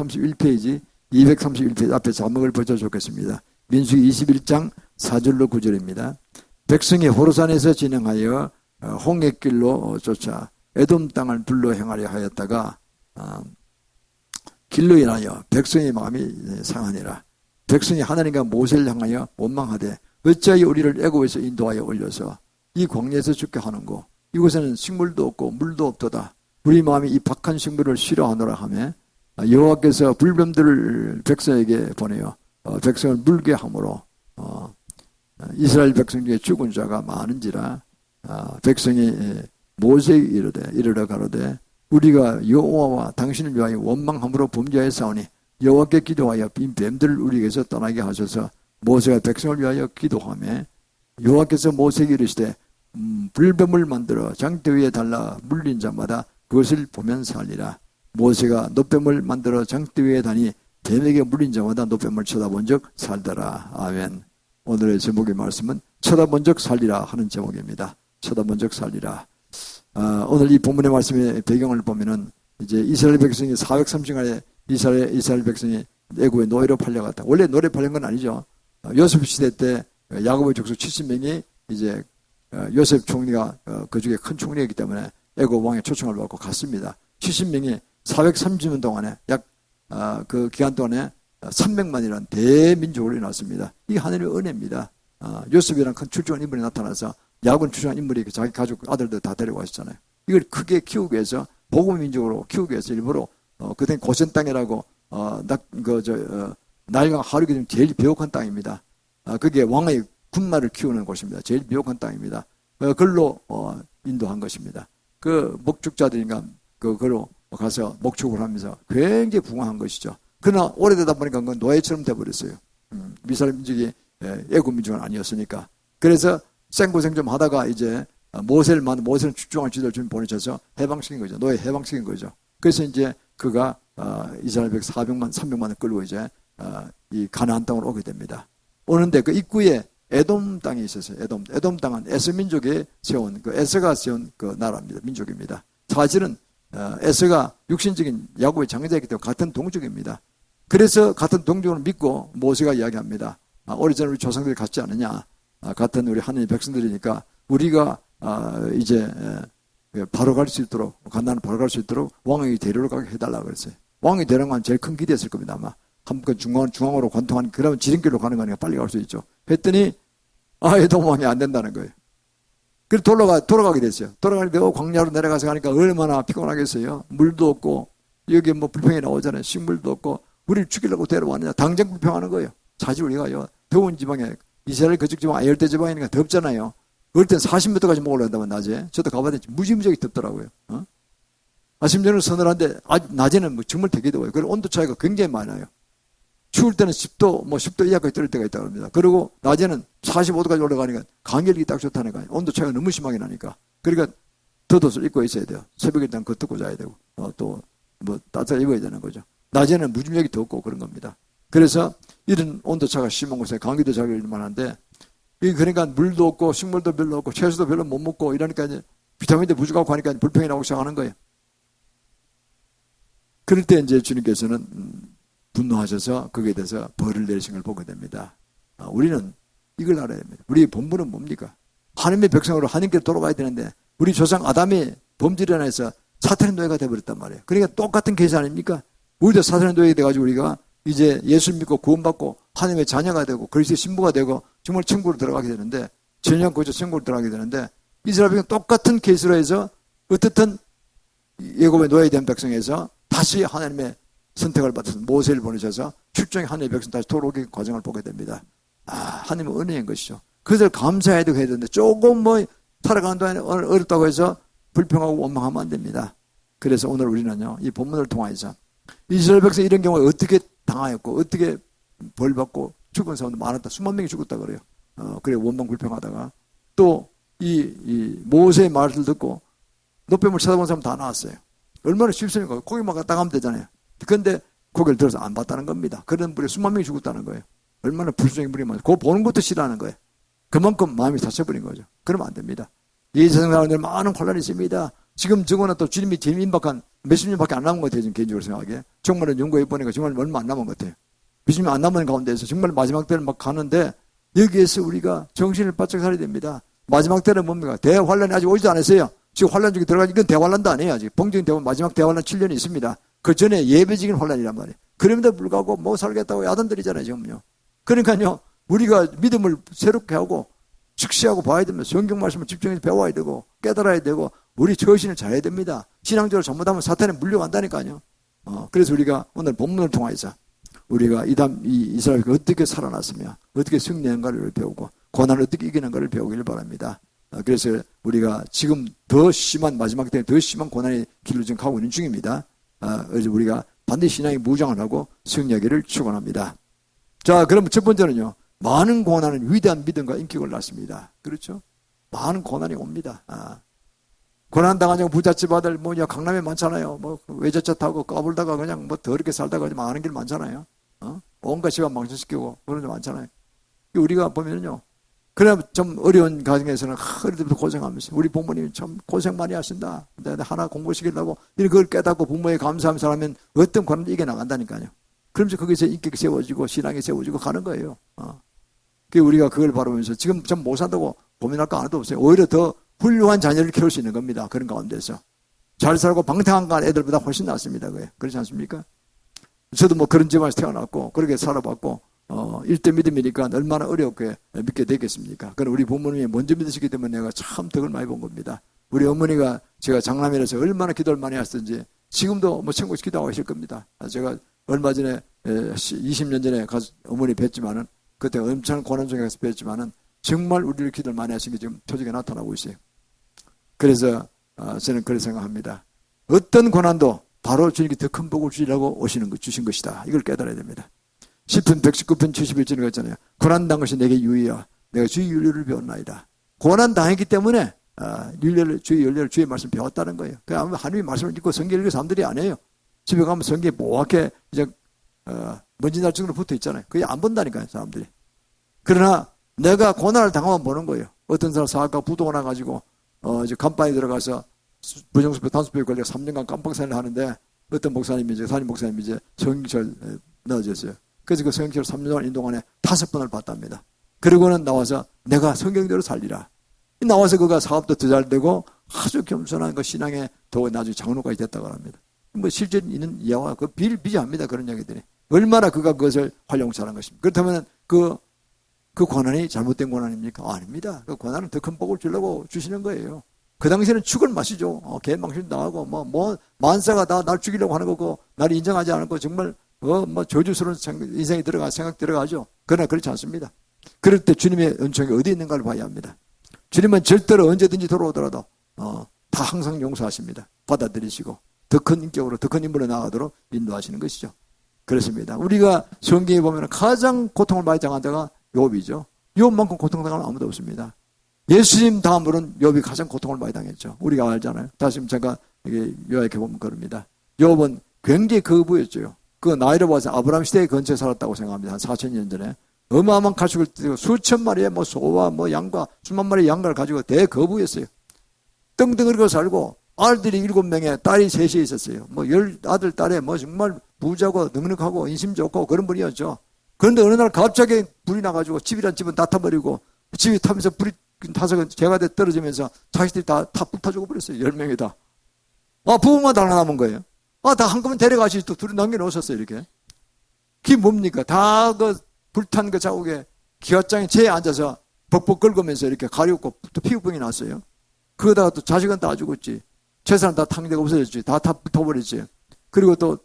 231페이지, 231페이지 앞에 자막을 붙여줬겠습니다. 민수기 21장 4절로 9절입니다. 백성이 호르산에서 진행하여 홍해길로 쫓아 에돔 땅을 둘러 행하려 하였다가 길로 인하여 백성의 마음이 상하니라. 백성이 하나님과 모세를 향하여 원망하되 어찌하여 우리를 애굽에서 인도하여 올려서 이 광야에서 죽게 하는고 이곳에는 식물도 없고 물도 없도다. 우리 마음이 이 박한 식물을 싫어하노라 하며 여호와께서 불뱀들을 백성에게 보내어 백성을 물게 하므로 이스라엘 백성 중에 죽은 자가 많은지라. 백성이 모세에게 이르러 가로되 우리가 여호와와 당신을 위하여 원망함으로 범죄하였사오니 여호와께 기도하여 이 뱀들을 우리에게서 떠나게 하셔서 모세가 백성을 위하여 기도하며 여호와께서 모세에게 이르시되 불뱀을 만들어 장대 위에 달라 물린 자마다 그것을 보면 살리라. 모세가 놋뱀을 만들어 장대 위에 다니 뱀에게 물린 자마다 놋뱀을 쳐다본 적 살더라. 아멘. 오늘의 제목의 말씀은 쳐다본 적 살리라 하는 제목입니다. 쳐다본 적 살리라. 오늘 이 본문의 말씀의 배경을 보면은 이제 이스라엘 백성이 430년에 이스라엘 백성이 애굽에 노예로 팔려갔다. 원래 노예 팔린 건 아니죠. 요셉 시대 때 야곱의 족속 70명이 이제 요셉 총리가 그 중에 큰 총리이기 때문에 애굽 왕의 초청을 받고 갔습니다. 70명이 430년 동안에 약 그 기간 동안에 300만이라는 대민족으로 일어났습니다. 이게 하나님의 은혜입니다. 요셉이라는 큰 출중한 인물이 나타나서 야곱은 출중한 인물이 자기 가족 아들들 다 데리고 왔었잖아요. 이걸 크게 키우기 위해서 복음의 민족으로 키우기 위해서 일부러 그때 고센 땅이라고 나일강 하루기 중 제일 비옥한 땅입니다. 그게 왕의 군마를 키우는 곳입니다. 제일 비옥한 땅입니다. 그걸로 인도한 것입니다. 그 목축자들인가 그걸로 가서 목축을 하면서 굉장히 부강한 것이죠. 그러나 오래되다 보니까 그건 노예처럼 돼버렸어요. 이스라엘 민족이 애굽 민족은 아니었으니까. 그래서 생고생 좀 하다가 이제 모세는 출중한 지도를 좀 보내셔서 해방시킨 거죠. 노예 해방시킨 거죠. 그래서 이제 그가 이스라엘 백 300만을 끌고 이제 이 가나안 땅으로 오게 됩니다. 오는데 그 입구에 에돔 땅이 있었어요. 에돔 땅은 에서 민족이 세운 에서가 세운 그 나라입니다. 민족입니다. 사실은 에서가 육신적인 야곱의 장자이기 때문에 같은 동족입니다. 그래서 같은 동족을 믿고 모세가 이야기합니다. 오래전에 우리 조상들이 같지 않느냐. 같은 우리 하나님의 백성들이니까 우리가 이제 바로 갈 수 있도록 가나안을 바로 갈 수 있도록 왕에게 데리러 가게 해달라고 그랬어요. 왕이 데려간 건 제일 큰 기대였을 겁니다. 아마 한번 중앙으로 관통한 그러면 지름길로 가는 거니까 빨리 갈 수 있죠. 했더니 에돔 왕이 안 된다는 거예요. 그래서 돌아가게 됐어요. 돌아가는데 광야로 내려가서 가니까 얼마나 피곤하겠어요. 물도 없고 여기 뭐 불평이 나오잖아요. 식물도 없고 우리를 죽이려고 데려왔느냐. 당장 불평하는 거예요. 사실 우리가요 더운 지방에 이스라엘 그쪽 지방 아열대 지방이니까 덥잖아요. 그럴 땐 40m까지 못 올라간다면 낮에 저도 가봤더니 무지무지하게 덥더라고요. 아침 저녁은 서늘한데 낮에는 정말 되게 더워요. 그리고 온도 차이가 굉장히 많아요. 추울 때는 10도, 10도 이하까지 떨어질 때가 있다고 합니다. 그리고 낮에는 45도까지 올라가니까 간결이 딱 좋다는 거예요. 온도 차이가 너무 심하게 나니까. 그러니까 덧옷을 입고 있어야 돼요. 새벽에 일단 겉덮고 자야 되고, 또 따뜻하게 입어야 되는 거죠. 낮에는 무중력이 덥고 그런 겁니다. 그래서 이런 온도 차가 심한 곳에 감기도 잘 걸릴 만한데, 그러니까 물도 없고 식물도 별로 없고 채소도 별로 못 먹고 이러니까 이제 비타민도 부족하고 하니까 불평이 나오기 시작하는 거예요. 그럴 때 이제 주님께서는 분노하셔서 거기에 대해서 벌을 내리신 걸 보게 됩니다. 우리는 이걸 알아야 됩니다. 우리의 본분은 뭡니까? 하나님의 백성으로 하나님께로 돌아가야 되는데 우리 조상 아담이 범죄를 인해서 사탄의 노예가 되어버렸단 말이에요. 그러니까 똑같은 케이스 아닙니까? 우리도 사탄의 노예가 돼가지고 우리가 이제 예수 믿고 구원받고 하나님의 자녀가 되고 그리스도의 신부가 되고 정말 천국으로 들어가게 되는데 전혀 거저 천국으로 들어가게 되는데 이스라엘 백성은 똑같은 케이스로 해서 어떻든 예굽의 노예에 대한 백성에서 다시 하나님의 선택을 받아서 모세를 보내셔서 출정의 하나님의 백성 다시 돌아오기 과정을 보게 됩니다. 하나님의 은혜인 것이죠. 그것을 감사해야 되고 해야 되는데 조금 살아가는 동안에 어렵다고 해서 불평하고 원망하면 안 됩니다. 그래서 오늘 우리는요 이 본문을 통해서 이스라엘 백성이 이런 경우에 어떻게 당하였고 어떻게 벌받고 죽은 사람도 많았다. 수만 명이 죽었다 그래요. 그래 원망 불평하다가 또 이 모세의 말을 듣고 놋뱀을 쳐다본 사람 다 나왔어요. 얼마나 쉽습니까? 고기만 갖다 가면 되잖아요. 그런데 고개를 들어서 안 봤다는 겁니다. 그런 분이 수만 명이 죽었다는 거예요. 얼마나 불순종의 분이 많아요. 그거 보는 것도 싫어하는 거예요. 그만큼 마음이 다쳐버린 거죠. 그러면 안 됩니다. 이 세상 사람들 많은 혼란이 있습니다. 지금 적어놔 또 주님이 제일 임박한 몇십 년밖에 안 남은 것 같아요. 지금 개인적으로 생각하기에. 정말은 연구해 보니까 정말 얼마 안 남은 것 같아요. 몇십 년 안 남은 가운데서 정말 마지막 때를 막 가는데 여기에서 우리가 정신을 바짝 차려야 됩니다. 마지막 때는 뭡니까? 대환란이 아직 오지도 않았어요. 지금 환란 중에 들어가지, 이건 대환란도 아니에요. 아직. 봉적인 대환란, 마지막 대환란 7년이 있습니다. 그 전에 예배적인 환란이란 말이에요. 그럼에도 불구하고 못 살겠다고 야단들이잖아요, 지금요. 그러니까요, 우리가 믿음을 새롭게 하고 즉시하고 봐야 됩니다. 성경 말씀을 집중해서 배워야 되고 깨달아야 되고 우리 처신을 잘해야 됩니다. 신앙적으로 잘못하면 사탄에 물려간다니까요. 그래서 우리가 오늘 본문을 통해서 우리가 이스라엘이 어떻게 살아났으며 어떻게 승리한가를 배우고 고난을 어떻게 이기는가를 배우길 바랍니다. 그래서 우리가 지금 더 심한 마지막 때 더 심한 고난의 길로 지금 가고 있는 중입니다. 그래서 우리가 반드시 신앙의 무장을 하고 승리하기를 축원합니다. 자, 그럼 첫 번째는요. 많은 고난은 위대한 믿음과 인격을 낳습니다. 그렇죠? 많은 고난이 옵니다. 고난 당하자고 부잣집 아들 강남에 많잖아요. 외제차 타고 까불다가 그냥 더럽게 살다가 많은 길 많잖아요. 온갖 집안 망신시키고 그런 데 많잖아요. 우리가 보면요. 그냥 좀 어려운 가정에서는 어릴 때부터 고생하면서 우리 부모님이 참 고생 많이 하신다. 하나 공부시키려고 그걸 깨닫고 부모에 감사하면서 하면 어떤 고난도 이겨나간다니까요. 그러면서 거기서 인격이 세워지고 신앙이 세워지고 가는 거예요. 우리가 그걸 바라보면서 지금 좀 못 산다고 고민할 거 하나도 없어요. 오히려 더 훌륭한 자녀를 키울 수 있는 겁니다. 그런 가운데서. 잘 살고 방탕한 애들보다 훨씬 낫습니다. 그렇지 않습니까? 저도 그런 집안에서 태어났고 그렇게 살아봤고 일대 믿음이니까 얼마나 어렵게 믿게 되겠습니까? 그럼 우리 부모님이 먼저 믿으시기 때문에 내가 참 덕을 많이 본 겁니다. 우리 어머니가 제가 장남이라서 얼마나 기도를 많이 하시던지 지금도 천국에서 기도하고 계실 겁니다. 제가 얼마 전에 20년 전에 어머니 뵀지만은 그때 엄청난 고난 중에 가서 뵀지만은 정말 우리를 기도를 많이 하신 게 지금 표적에 나타나고 있어요. 그래서 저는 그렇게 생각합니다. 어떤 고난도 바로 주님께 더 큰 복을 주시려고 주신 것이다. 이걸 깨달아야 됩니다. 시편 119편 71절에 그랬잖아요. 고난 당한 것이 내게 유의야. 내가 주의 윤례를 배웠나이다. 고난 당했기 때문에 주의 윤례를 주의 말씀 배웠다는 거예요. 아마 하나님의 말씀을 읽고 성경 읽는 사람들이 아니에요. 집에 가면 성경에 뭐하게 이제 먼지 날 정도로 붙어 있잖아요. 그게 안 본다니까요, 사람들이. 그러나 내가 고난을 당하면 보는 거예요. 어떤 사람 사학과 부도가 나가지고 이제 간판에 들어가서 부정수표 단수표에 걸려 3년간 깜빡살이를 하는데 어떤 목사님이 담임 목사님이 성경철 넣어줬어요. 그래서 그 성경철 3년 동안 인동 안에 5번을 봤답니다. 그리고는 나와서 내가 성경대로 살리라. 나와서 그가 사업도 더 잘 되고 아주 겸손한 그 신앙에 더 나중에 장로까지 됐다고 합니다. 실제 있는 이야기와 비교합니다. 그런 이야기들이. 얼마나 그가 그것을 활용잘한 것입니까? 그렇다면 그 고난이 잘못된 고난입니까? 아닙니다. 그 고난은 더 큰 복을 주려고 주시는 거예요. 그 당시에는 죽을 맛이죠. 개망신 당하고 만사가 다 날 죽이려고 하는 거고 나를 인정하지 않고 정말 저주스러운 인생이 생각 들어가죠. 그러나 그렇지 않습니다. 그럴 때 주님의 은총이 어디 있는가를 봐야 합니다. 주님은 절대로 언제든지 돌아오더라도 다 항상 용서하십니다. 받아들이시고 더 큰 인격으로 더 큰 인물로 나아가도록 인도하시는 것이죠. 그렇습니다. 우리가 성경에 보면 가장 고통을 많이 당한 자가 욥이죠. 욥만큼 고통당하는 아무도 없습니다. 예수님 다음으로는 욥이 가장 고통을 많이 당했죠. 우리가 알잖아요. 다시 제가 요약해 보면 그럽니다. 욥은 굉장히 거부였죠. 그 나이로 봐서 아브라함 시대에 근처에 살았다고 생각합니다. 한 4,000년 전에. 어마어마한 가축을 띄고 수천 마리의 소와 양과 수만 마리의 양과를 가지고 대거부였어요. 떵떵거리고 살고 아들이 7명에 딸이 3이 있었어요. 10아들 딸에 정말 부자고 넉넉하고 인심 좋고 그런 분이었죠. 그런데 어느 날 갑자기 불이 나가지고 집이란 집은 다 타버리고 집이 타면서 불이 타서 재가 돼 떨어지면서 자식들이 다 불타 죽어버렸어요. 10명이 다. 부부만 다 남은 거예요. 다 한꺼번에 데려가시 또 둘이 남겨놓으셨어요. 이렇게. 그게 뭡니까? 다 불탄 자국에 기와장에 재에 앉아서 벅벅 긁으면서 이렇게 가리우고 또 피부병이 났어요. 그러다가 또 자식은 다 죽었지. 재산 다 탕대가 없어졌지. 다 붙어버렸지. 그리고 또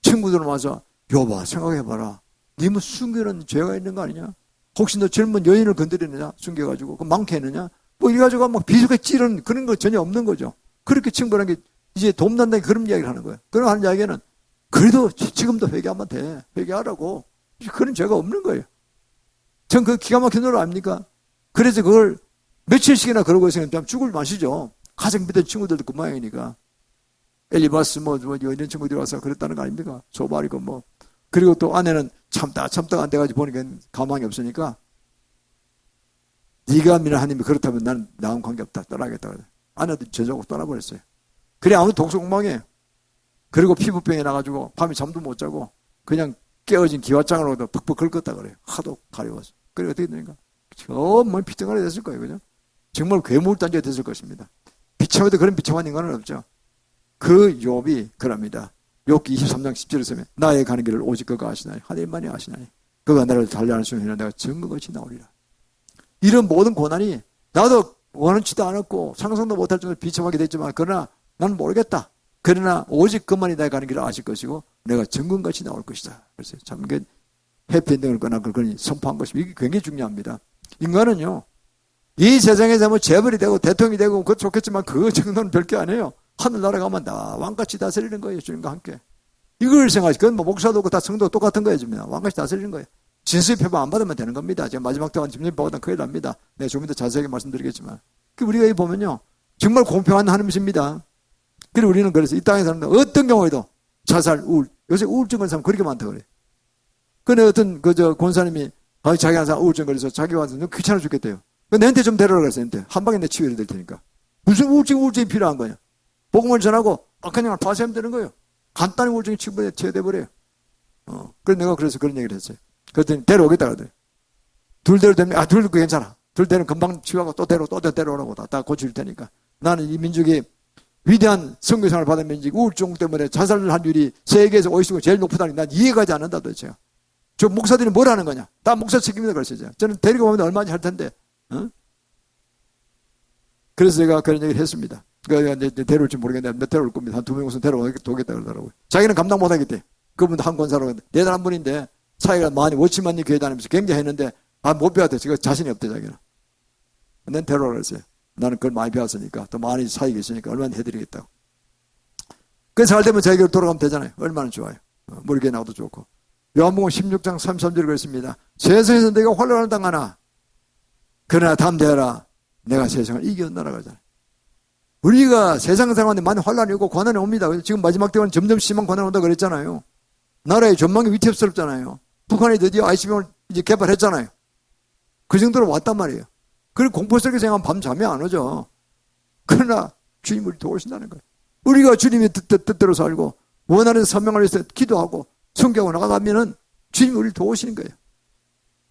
친구들 와서 여봐 생각해봐라. 님은 숨기는 죄가 있는 거 아니냐? 혹시 너 젊은 여인을 건드리느냐? 숨겨가지고. 많게 했느냐? 이래가지고 비속에 찌르는 그런 거 전혀 없는 거죠. 그렇게 친구라는 게 이제 돕는다는 그런 이야기를 하는 거예요. 그런 하는 이야기는 그래도 지금도 회개하면 돼. 회개하라고. 그런 죄가 없는 거예요. 전 그 기가 막힌 노래 아닙니까? 그래서 그걸 며칠씩이나 그러고 있으면 죽을 맛이죠. 가장 믿던 친구들도 그 모양이니까. 엘리바스 이런 친구들이 와서 그랬다는 거 아닙니까? 소발이고 그리고 또 아내는 참다가 안 돼가지고 보니까 가망이 없으니까 네가 믿는 하나님이 그렇다면 나는 나랑 관계없다. 떠나겠다. 아내도 저주하고 떠나버렸어요. 그래 아무도 독소 공방이에요. 그리고 피부병이 나가지고 밤에 잠도 못 자고 그냥 깨어진 기와장으로도 퍽퍽 긁었다 그래요. 하도 가려워서. 그래 어떻게 되는가? 정말 피덩어리 됐을 거예요. 그죠? 정말 괴물단지가 됐을 것입니다. 비참해도 그런 비참한 인간은 없죠. 그 욥이 그럽니다. 욥기 23장 10절에 쓰면 나의 가는 길을 오직 그가 아시나니 하나님만이 아시나니 그가 나를 달리하는 순간에 내가 증거같이 나오리라. 이런 모든 고난이 나도 원하지도 않았고 상상도 못할 정도로 비참하게 됐지만 그러나 나는 모르겠다. 그러나 오직 그만이 내가 가는 길을 아실 것이고 내가 증거같이 나올 것이다. 그래서 참 이게 해피엔딩을 꺼나 그걸 선포한 것입니다. 이게 굉장히 중요합니다. 인간은요. 이 세상에서 뭐 재벌이 되고 대통령이 되고 그것 좋겠지만 그 정도는 별게 아니에요. 하늘나라 가면 다 왕같이 다스리는 거예요. 주님과 함께. 이걸 생각하시. 그건 뭐 목사도 다 성도 똑같은 거예요. 지금 왕같이 다스리는 거예요. 진수의 표방 안 받으면 되는 겁니다. 제가 마지막 때만 진수의 표방은 큰일 납니다. 네, 조금 더 자세하게 말씀드리겠지만. 우리가 이 보면요. 정말 공평한 하나님이십니다. 그리고 우리는 그래서 이 땅에 사는 어떤 경우에도 자살, 우울. 요새 우울증 걸린 사람 그렇게 많다 그래요. 근데 어떤 권사님이 자기 항상 우울증 걸려서 자기 와서 너무 귀찮아 죽겠대요. 내한테 좀 데려라 그랬어요. 내한테. 한 방에 내 치유를 될 테니까. 무슨 우울증이 필요한 거냐. 복음을 전하고 그냥 파쇄하면 되는 거예요. 간단히 우울증이 치유돼 버려요. 그래서 내가 그래서 그런 얘기를 했어요. 그랬더니 데려오겠다 그러더니. 둘 데려오면 둘 괜찮아. 둘 데는 금방 치유하고 또 데려오라고 다 고칠 테니까. 나는 이 민족이 위대한 선교상을 받은 민족이 우울증 때문에 자살률이 세계에서 OECD 제일 높다니 난 이해가지 않는다 도대체. 저 목사들이 뭘 하는 거냐. 다 목사 책임이다 그랬어요. 저는 데리고 오면 얼마나 할 텐데. 그래서 제가 그런 얘기를 했습니다. 그러니까 데려올지 모르겠는데 몇 데려올 겁니다. 한 2명 우선 데려오겠다 그러더라고요. 자기는 감당 못하겠대. 그분도 한 권사로 대단한 분인데 사이가 많이 워치만이 교회 다니면서 굉장히 했는데 못 배웠대. 제가 자신이 없대 자기는. 난 데려오라 그랬어요. 나는 그걸 많이 배웠으니까 또 많이 사이가 있으니까 얼마나 해드리겠다고. 그래서 잘 되면 자기 교회로 돌아가면 되잖아요. 얼마나 좋아요. 모르게 나와도 좋고. 요한복음 16장 33절에 그랬습니다. 세상에서 내가 환난을 당하나 그러나 담대하라 내가 세상을 이겼나라 그러잖아요. 우리가 세상 상황에 많은 환난이 오고 고난이 옵니다. 지금 마지막 때는 점점 심한 고난이 온다고 그랬잖아요. 나라의 전망이 위태롭잖아요. 북한이 드디어 ICBM을 이제 개발했잖아요. 그 정도로 왔단 말이에요. 그걸 공포스럽게 생각하면 밤 잠이 안 오죠. 그러나 주님이 우리 도우신다는 거예요. 우리가 주님의 뜻대로 살고 원하는 선명을 위해서 기도하고 순교하고 나가면은 주님이 우리를 도우시는 거예요.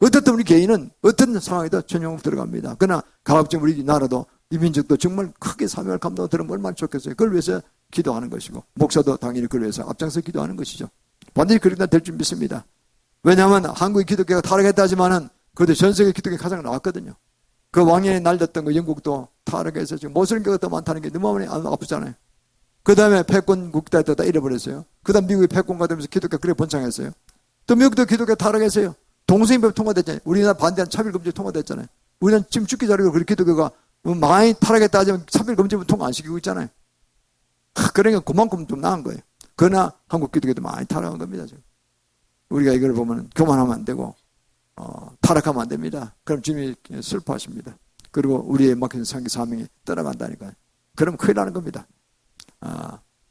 어떻든 우리 개인은 어떤 상황에도 전용으로 들어갑니다. 그러나 가급적 우리 나라도 이 민족도 정말 크게 사명을 감당하고 들으면 얼마나 좋겠어요. 그걸 위해서 기도하는 것이고 목사도 당연히 그걸 위해서 앞장서 기도하는 것이죠. 반드시 그렇게 될 줄 믿습니다. 왜냐하면 한국의 기독교가 타락했다 하지만은 그래도 전 세계 기독교가 가장 나왔거든요. 그 왕년에 날렸던 그 영국도 타락해서 지금 모슬림교가 더 많다는 게 너무 아프잖아요. 그 다음에 패권 국가에다 다 잃어버렸어요. 그 다음 미국이 패권가 되면서 기독교가 그렇게 번창했어요. 또 미국도 기독교가 타락했어요. 동성애법 통과됐잖아요. 우리나라 반대한 차별금지 통과됐잖아요. 우리는 지금 죽기 자리고 그렇게 기독교가 많이 타락했다 하지만 차별금지법 통과 안 시키고 있잖아요. 그러니까 그만큼 좀 나은 거예요. 그러나 한국 기독교도 많이 타락한 겁니다. 지금. 우리가 이걸 보면 교만하면 안 되고 타락하면 안 됩니다. 그럼 주님이 슬퍼하십니다. 그리고 우리의 막힌 상기 사명이 떠나간다니까요. 그럼 큰일 나는 겁니다.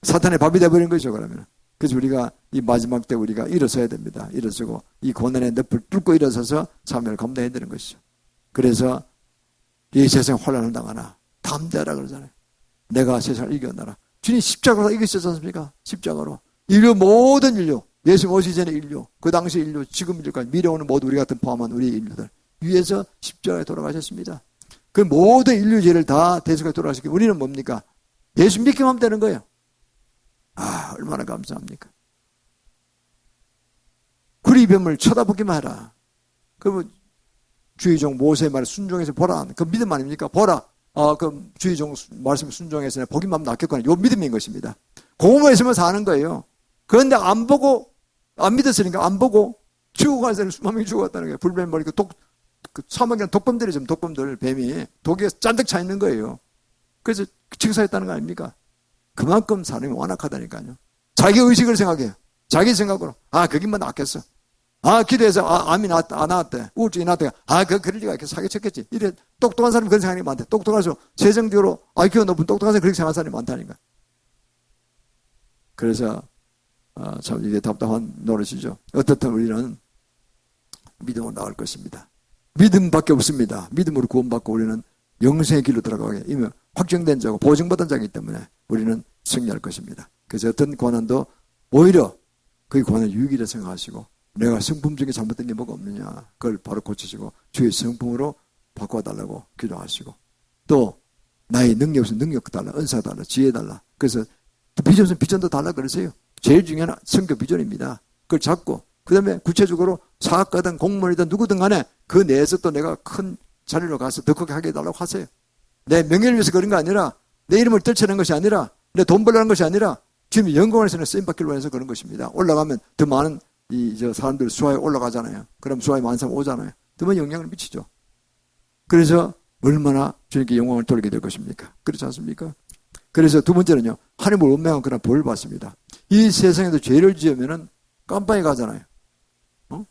사탄의 밥이 되어버린 거죠. 그러면. 그래서 우리가 이 마지막 때 우리가 일어서야 됩니다. 일어서고 이 고난의 늪을 뚫고 일어서서 사명을 감당해야 되는 것이죠. 그래서 이 세상 혼란을 당하나 담대하라 그러잖아요. 내가 세상을 이겨나라. 주님 십자가로 이기셨지 않습니까? 십자가로. 인류 모든 인류, 예수 오시기 전에 인류, 그 당시 인류, 지금 인류까지 미래오는 모두 우리 같은 포함한 우리 인류들 위해서 십자가에 돌아가셨습니다. 그 모든 인류 죄를 다 대속에 돌아가시기 우리는 뭡니까? 예수 믿기만 하면 되는 거예요. 얼마나 감사합니까? 구리뱀을 쳐다보기만 해라. 그러면 주의종 모세의 말에 순종해서 보라. 그 믿음 아닙니까? 보라. 그 주의종 말씀 순종해서 보기만 하면 낫겠구나. 요 믿음인 것입니다. 공허에 있으면 사는 거예요. 그런데 안 보고, 안 믿었으니까 안 보고 죽어간 사람이 수만 명이 죽어갔다는 거예요. 불뱀 머리, 그 사막이란 독범들이죠. 독범들, 뱀이. 독에 잔뜩 차 있는 거예요. 그래서 징사했다는 거 아닙니까? 그만큼 사람이 완악하다니까요. 자기 의식을 생각해요. 자기 생각으로. 거기만 낫겠어. 기도해서, 암이 안 나왔대. 우울증이 나왔대. 그럴 리가 이렇게 사기쳤겠지. 이래, 똑똑한 사람이 그런 생각이 많대. 똑똑해서, 세정적으로 IQ가 높은 똑똑한 사람이 그렇게 생각하는 사람이 많다니까. 그래서, 참 이게 답답한 노릇이죠. 어떻든 우리는 믿음으로 나갈 것입니다. 믿음밖에 없습니다. 믿음으로 구원받고 우리는 영생의 길로 들어가게 이미 확정된 자고 보증받은 자이기 때문에 우리는 승리할 것입니다. 그래서 어떤 고난도 오히려 그 고난을 유익이라 생각하시고 내가 성품 중에 잘못된 게 뭐가 없느냐 그걸 바로 고치시고 주의 성품으로 바꿔달라고 기도하시고 또 나의 능력 없으면 능력 달라, 은사 달라, 지혜 달라. 그래서 비전 없으면 비전도 달라 그러세요. 제일 중요한 성교 비전입니다. 그걸 잡고 그 다음에 구체적으로 사학가든 공무원이든 누구든 간에 그 내에서 또 내가 큰 자리로 가서 더 크게 하게 해달라고 하세요. 내 명예를 위해서 그런 거 아니라 내 이름을 떨쳐내는 것이 아니라 내 돈 벌려는 것이 아니라 지금 영광에서는 쓰임받기를 위해서 그런 것입니다. 올라가면 더 많은 사람들 수하에 올라가잖아요. 그럼 수하에 많은 사람 오잖아요. 더 많은 영향을 미치죠. 그래서 얼마나 주님께 영광을 돌리게 될 것입니까? 그렇지 않습니까? 그래서 두 번째는요. 하나님을 원망한 그런 벌을 받습니다. 이 세상에도 죄를 지으면은 깜빵에 가잖아요.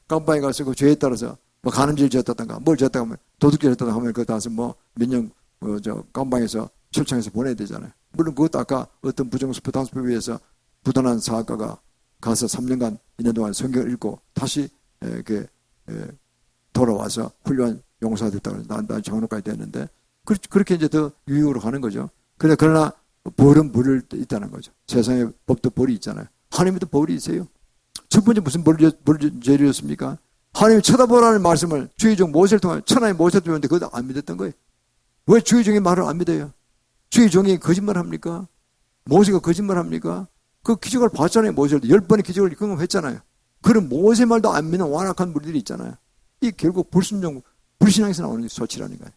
깜빵에 가서 그 죄에 따라서 뭐 간음죄를 지었다든가 뭘 지었다가 하면 도둑질을 했다가 하면 그거 다서 뭐 몇 년 깜빵에서 철창에서 보내야 되잖아요. 물론 그것도 아까 어떤 부정수표 단수표에 의해서 부단한 사학가가 가서 3년간 2년 동안 성경을 읽고 다시 돌아와서 훌륭한 용사가 됐다고 난 장로까지 됐는데 그렇게 이제 더 유익으로 가는 거죠. 그러나 벌은 벌을 있다는 거죠. 세상에 법도 벌이 있잖아요. 하나님도 벌이 있어요. 첫 번째 무슨 죄였습니까? 하나님이 쳐다보라는 말씀을 주의 종 모세를 통해 천하의 모세를 통했는데 그것도 안 믿었던 거예요. 왜 주의 종의 말을 안 믿어요? 주의 종이 거짓말 합니까? 모세가 거짓말 합니까? 그 기적을 봤잖아요. 모세를 10번의 기적을 경험했잖아요. 그런 모세 말도 안 믿는 완악한 무리들이 있잖아요. 이 결국 불순종, 불신앙에서 나오는 소치라는 거예요.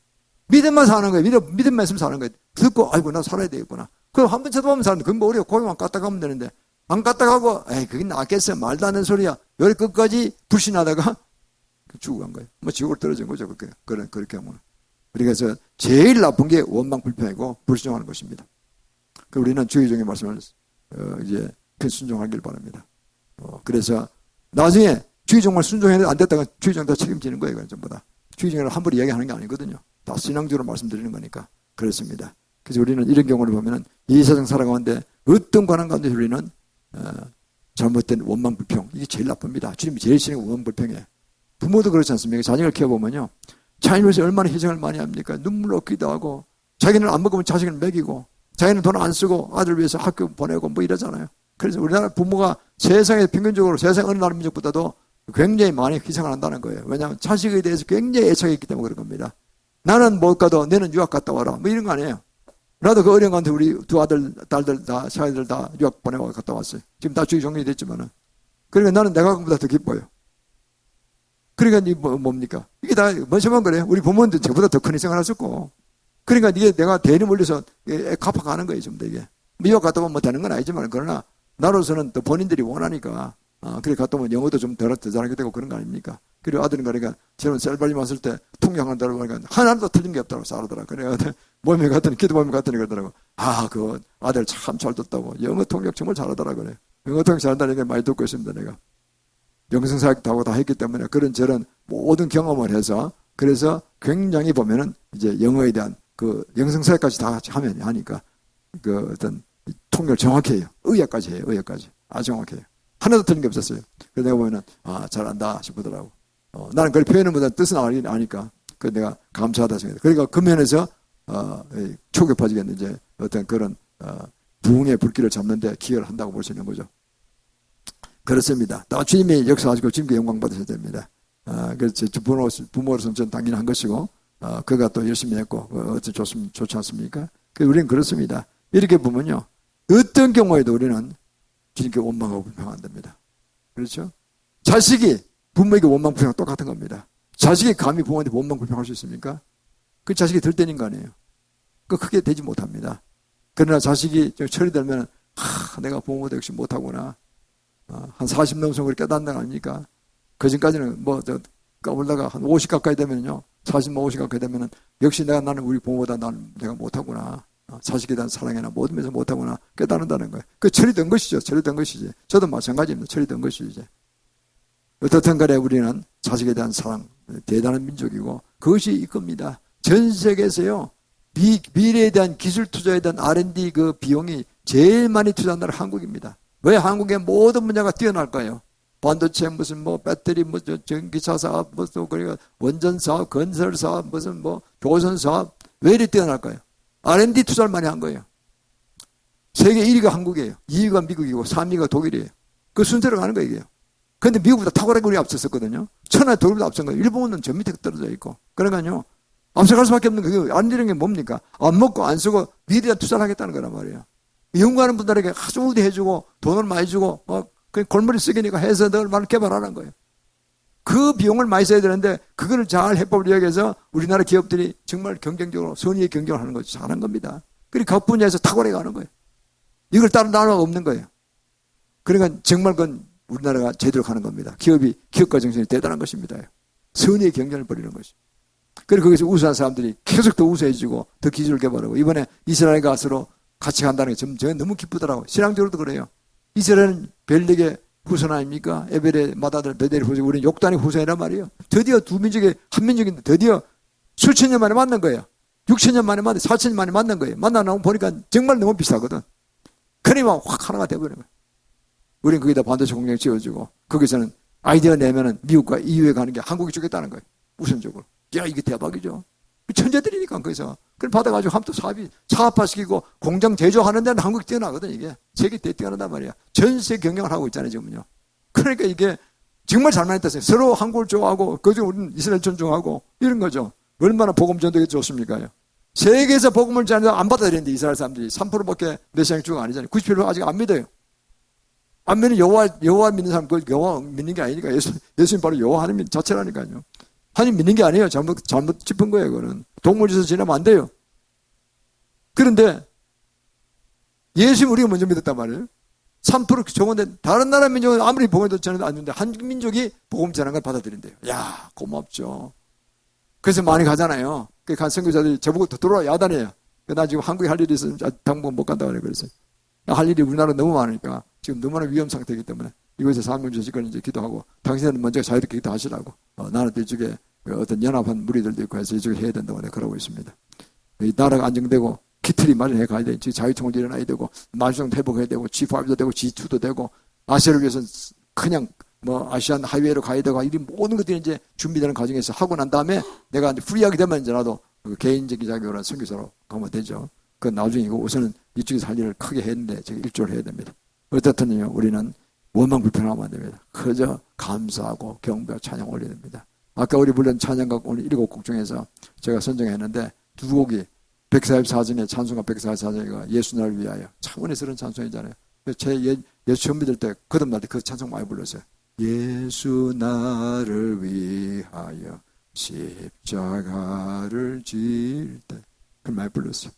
믿음만 사는 거예요. 믿음만 있으면 사는 거예요. 듣고 아이고 나 살아야 되겠구나. 그럼 한 번 쳐다보면 사는데 그건 뭐 우리가 고기만 갖다 가면 되는데 안 갖다 가고 에이 그게 낫겠어. 말도 안 되는 소리야. 여기 끝까지 불신하다가 죽어 간 거예요. 뭐 지옥으로 떨어진 거죠. 그렇게 하면. 그래서 제일 나쁜 게 원망 불평이고 불순종하는 것입니다. 우리는 주의 종의 말씀을 이제 순종하길 바랍니다. 그래서 나중에 주의 종말 순종해도 안 됐다가 주의 종 다 책임지는 거예요. 전부 다. 주의 종을 함부로 이야기하는 게 아니거든요. 다 신앙적으로 말씀드리는 거니까 그렇습니다. 그래서 우리는 이런 경우를 보면은 이 세상 살아가는데 어떤 관한 가운데 우리는 잘못된 원망 불평 이게 제일 나쁩니다. 주님이 제일 싫은 원망 불평이에요. 부모도 그렇지 않습니까? 자녀를 키워보면요. 자녀를 위해서 얼마나 희생을 많이 합니까? 눈물 얻기도 하고 자기는 안 먹으면 자식을 먹이고 자기는 돈 안 쓰고 아들 위해서 학교 보내고 뭐 이러잖아요. 그래서 우리나라 부모가 세상에 평균적으로 세상 어느 나라 민족보다도 굉장히 많이 희생을 한다는 거예요. 왜냐하면 자식에 대해서 굉장히 애착이 있기 때문에 그런 겁니다. 나는 못 가도 너는 유학 갔다 와라 뭐 이런 거 아니에요. 나도 그 어려운 가운데 우리 두 아들, 딸들 다, 사이들 다 유학 보내고 갔다 왔어요. 지금 다 주의 종료이 됐지만은. 그러니까 나는 내가 그보다 더 기뻐요. 그러니까 이게 뭡니까? 이게 다 먼저만 그래요. 우리 부모님들 저보다 더 큰 희생을 하셨고. 그러니까 이게 내가 대리 몰려서 갚아가는 거예요. 좀 더 이게. 미국 갔다 오면 뭐 되는 건 아니지만 그러나 나로서는 또 본인들이 원하니까 그래 갔다 오면 영어도 좀 더 잘하게 되고 그런 거 아닙니까? 그리고 아들은 그러니까 저는 셀발리 왔을 때 통역한다고 하니까 하나도 틀린 게 없다고 싸우더라. 그래 모임에 갔더니 기도 모임에 갔더니 그러더라고. 그 아들 참 잘 듣다고. 영어 통역 정말 잘하더라 그래. 영어 통역 잘한다는 얘기 많이 듣고 있습니다 내가. 영성사역도 하고 다 했기 때문에 그런 저런 모든 경험을 해서 그래서 굉장히 보면은 이제 영어에 대한 그 영성사역까지 다 같이 하면 하니까 그 어떤 통역을 정확히 해요. 의역까지 해요. 의역까지. 아주 정확해요. 하나도 틀린 게 없었어요. 그래서 내가 보면은 잘한다 싶더라고. 나는 그걸 표현보다 뜻은 아니까 그 내가 감사하다 생각해요. 그러니까 그 면에서 초급해지겠는 이제 어떤 그런 부흥의 불길을 잡는데 기여를 한다고 볼 수 있는 거죠. 그렇습니다. 또 주님이 역사하시고 주님께 영광 받으셔야 됩니다. 그래서 부모로서는 전 당연히 한 것이고 그가 또 열심히 했고 어찌 좋지 않습니까? 우리는 그렇습니다. 이렇게 보면요. 어떤 경우에도 우리는 주님께 원망하고 불평한답니다. 그렇죠? 자식이 부모에게 원망 불평 똑같은 겁니다. 자식이 감히 부모한테 원망 불평할 수 있습니까? 그 자식이 들때린 거 아니에요. 그 크게 되지 못합니다. 그러나 자식이 철이 들면 내가 부모보다 역시 못하구나. 한 40 넘어서 그렇게 깨닫는 거 아닙니까? 그 전까지는 까불다가 한 50 가까이 되면요. 40, 50 가까이 되면은 역시 나는 우리 부모보다 내가 못하구나. 자식에 대한 사랑이나 모든 면에서 못하구나. 깨닫는다는 거예요. 그 철이 된 것이죠. 철이 된 것이지. 저도 마찬가지입니다. 철이 된 것이지. 어떻든 간에 우리는 자식에 대한 사랑, 대단한 민족이고 그것이 이겁니다. 전 세계에서요. 미래에 대한 기술 투자에 대한 R&D 그 비용이 제일 많이 투자한 나라 한국입니다. 왜 한국의 모든 분야가 뛰어날까요? 반도체 무슨 배터리 전기차 사업 그리고 원전 사업, 건설 사업 조선 사업 왜 이리 뛰어날까요? R&D 투자를 많이 한 거예요. 세계 1위가 한국이에요. 2위가 미국이고 3위가 독일이에요. 그 순서로 가는 거예요. 근데 미국보다 탁월하게 우리가 앞섰었거든요. 천하의 독일보다 앞선 거예요. 일본은 저 밑에 떨어져 있고. 그러니까요. 앞서갈 수밖에 없는 그게 안 되는 게 뭡니까? 안 먹고 안 쓰고 미래에 투자를 하겠다는 거란 말이에요. 연구하는 분들에게 아주 우대해주고 돈을 많이 주고 그 골머리 쓰기니까 해서 얼마나 개발하는 거예요. 그 비용을 많이 써야 되는데 그거를 잘 해법을 이야기해서 우리나라 기업들이 정말 경쟁적으로 선의의 경쟁을 하는 거죠. 잘한 겁니다. 그리고 각 분야에서 탁월해 가는 거예요. 이걸 다른 나라가 없는 거예요. 그러니까 정말 그건 우리나라가 제대로 가는 겁니다. 기업가 정신이 대단한 것입니다. 선의의 경쟁을 벌이는 것이. 그리고 거기서 우수한 사람들이 계속 더 우수해지고 더 기술을 개발하고 이번에 이스라엘 가서로 같이 간다는 게 저는 너무 기쁘더라고요. 신앙적으로도 그래요. 이스라엘은 벨릭의 후손 아닙니까? 에벨의 맏아들 베델의 후손, 우리는 욕단의 후손이란 말이에요. 드디어 두 민족의 한 민족인데 드디어 수천 년 만에 만난 거예요. 6천 년 만에 4천 년 만에 만난 거예요. 만나고 보니까 정말 너무 비슷하거든. 그러니까 확 하나가 돼버린 거예요. 우리는 거기다 반도체 공장 지어주고 거기서는 아이디어 내면은 미국과 EU에 가는 게 한국이 주겠다는 거예요. 우선적으로. 야, 이게 대박이죠. 천재들이니까 거기서. 그걸 받아가지고 함도 사업화시키고 공장 제조하는 데는 한국이 뛰어나거든, 이게. 세계 뛰어난단 말이야. 전 세계 경영을 하고 있잖아요, 지금요. 그러니까 이게 정말 잘 만났어요. 서로 한국을 좋아하고, 그중 우리는 이스라엘 존중하고, 이런 거죠. 얼마나 복음 전도가 좋습니까요? 세계에서 복음을 전하는데 안 받아들이는데, 이스라엘 사람들이 3%밖에 메시아주가 아니잖아요. 90% 아직 안 믿어요. 안 믿는 여호와 믿는 사람, 그 여호와 믿는 게 아니니까. 예수님 바로 여호와 하나님 자체라니까요. 하나님 믿는 게 아니에요. 잘못 짚은 거예요, 그거는. 동물에서 지나면 안 돼요. 그런데 예수님 우리가 먼저 믿었단 말이에요. 3% 적은데 다른 나라 민족은 아무리 복음을 전해도 안 되는데 한 민족이 복음 전하는 걸 받아들인대요. 야, 고맙죠. 그래서 많이 가잖아요. 간 선교사들이 저보고 돌아와 야단해요. 나 지금 한국에 할 일이 있어서 당분 못 간다고 그랬어요. 할 일이 우리나라 너무 많으니까 지금 너무나 위험 상태이기 때문에 이곳에 사명 주실 걸 이제 기도하고 당신은 먼저 자유롭게 기도하시라고. 나는 이쪽에 어떤 연합한 무리들도 있고 해서 이쪽에 해야 된다고 내가 그러고 있습니다. 이 나라가 안정되고 기틀이 마련해 가야 돼. 자유통일도 일어나야 되고 만주정도 회복해야 되고 G5도 되고 G2도 되고 아시아를 위해서는 그냥 아시안 하이웨이로 가야 되고 이 모든 것들이 이제 준비되는 과정에서 하고 난 다음에 내가 이제 프리하게 되면 이제 나도 개인적인 자격으로 선교사로 가면 되죠. 그건 나중이고 우선은 이쪽에서 할 일을 크게 했는데 제가 일조를 해야 됩니다. 어떻든요 우리는 원망 불평하면 안 됩니다. 그저 감사하고 경배와 찬양 올려야 됩니다. 아까 우리 불른 찬양가 오늘 7곡 중에서 제가 선정했는데 두 곡이 144전의 찬송가 144전이가 예수 나를 위하여 참 은혜스러운 찬송이잖아요. 예수 처음 믿을 때 거듭날 때 그 찬송 많이 불렀어요. 예수 나를 위하여 십자가를 질 때 그걸 많이 불렀어요.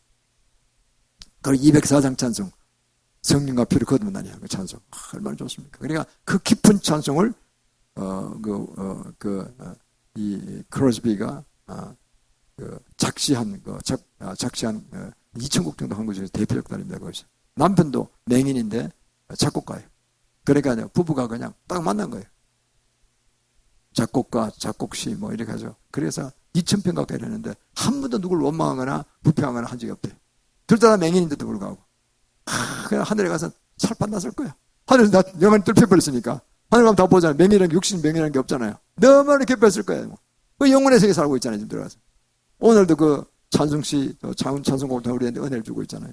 그리고 204장 찬송 성령과 피를 거듭나니 그 찬송 얼마나 좋습니까? 그러니까 그 깊은 찬송을 이 크로스비가 작시한 2,000곡 정도 한 것이 대표적 단입니다. 그것이 남편도 맹인인데 작곡가예요. 그러니까 부부가 그냥 딱 만난 거예요. 작곡가, 작곡시 이렇게 하죠. 그래서 2,000편 가까이 되는데 한 번도 누굴 원망하거나 불평하거나 한 적이 없대요. 둘 다 맹인인데도 불구하고 그냥 하늘에 가서 살판 났을 거야. 하늘에서 다 영원히 뚫혀버렸으니까 하늘 가면 다 보잖아요. 맹인이라는 게 육신 맹인이라는 게 없잖아요. 너무나 깊었을 거예요. 그 영혼의 세계에 살고 있잖아요. 지금 들어가서. 오늘도 그 찬송시, 찬송곡을 통해 우리한테 은혜를 주고 있잖아요.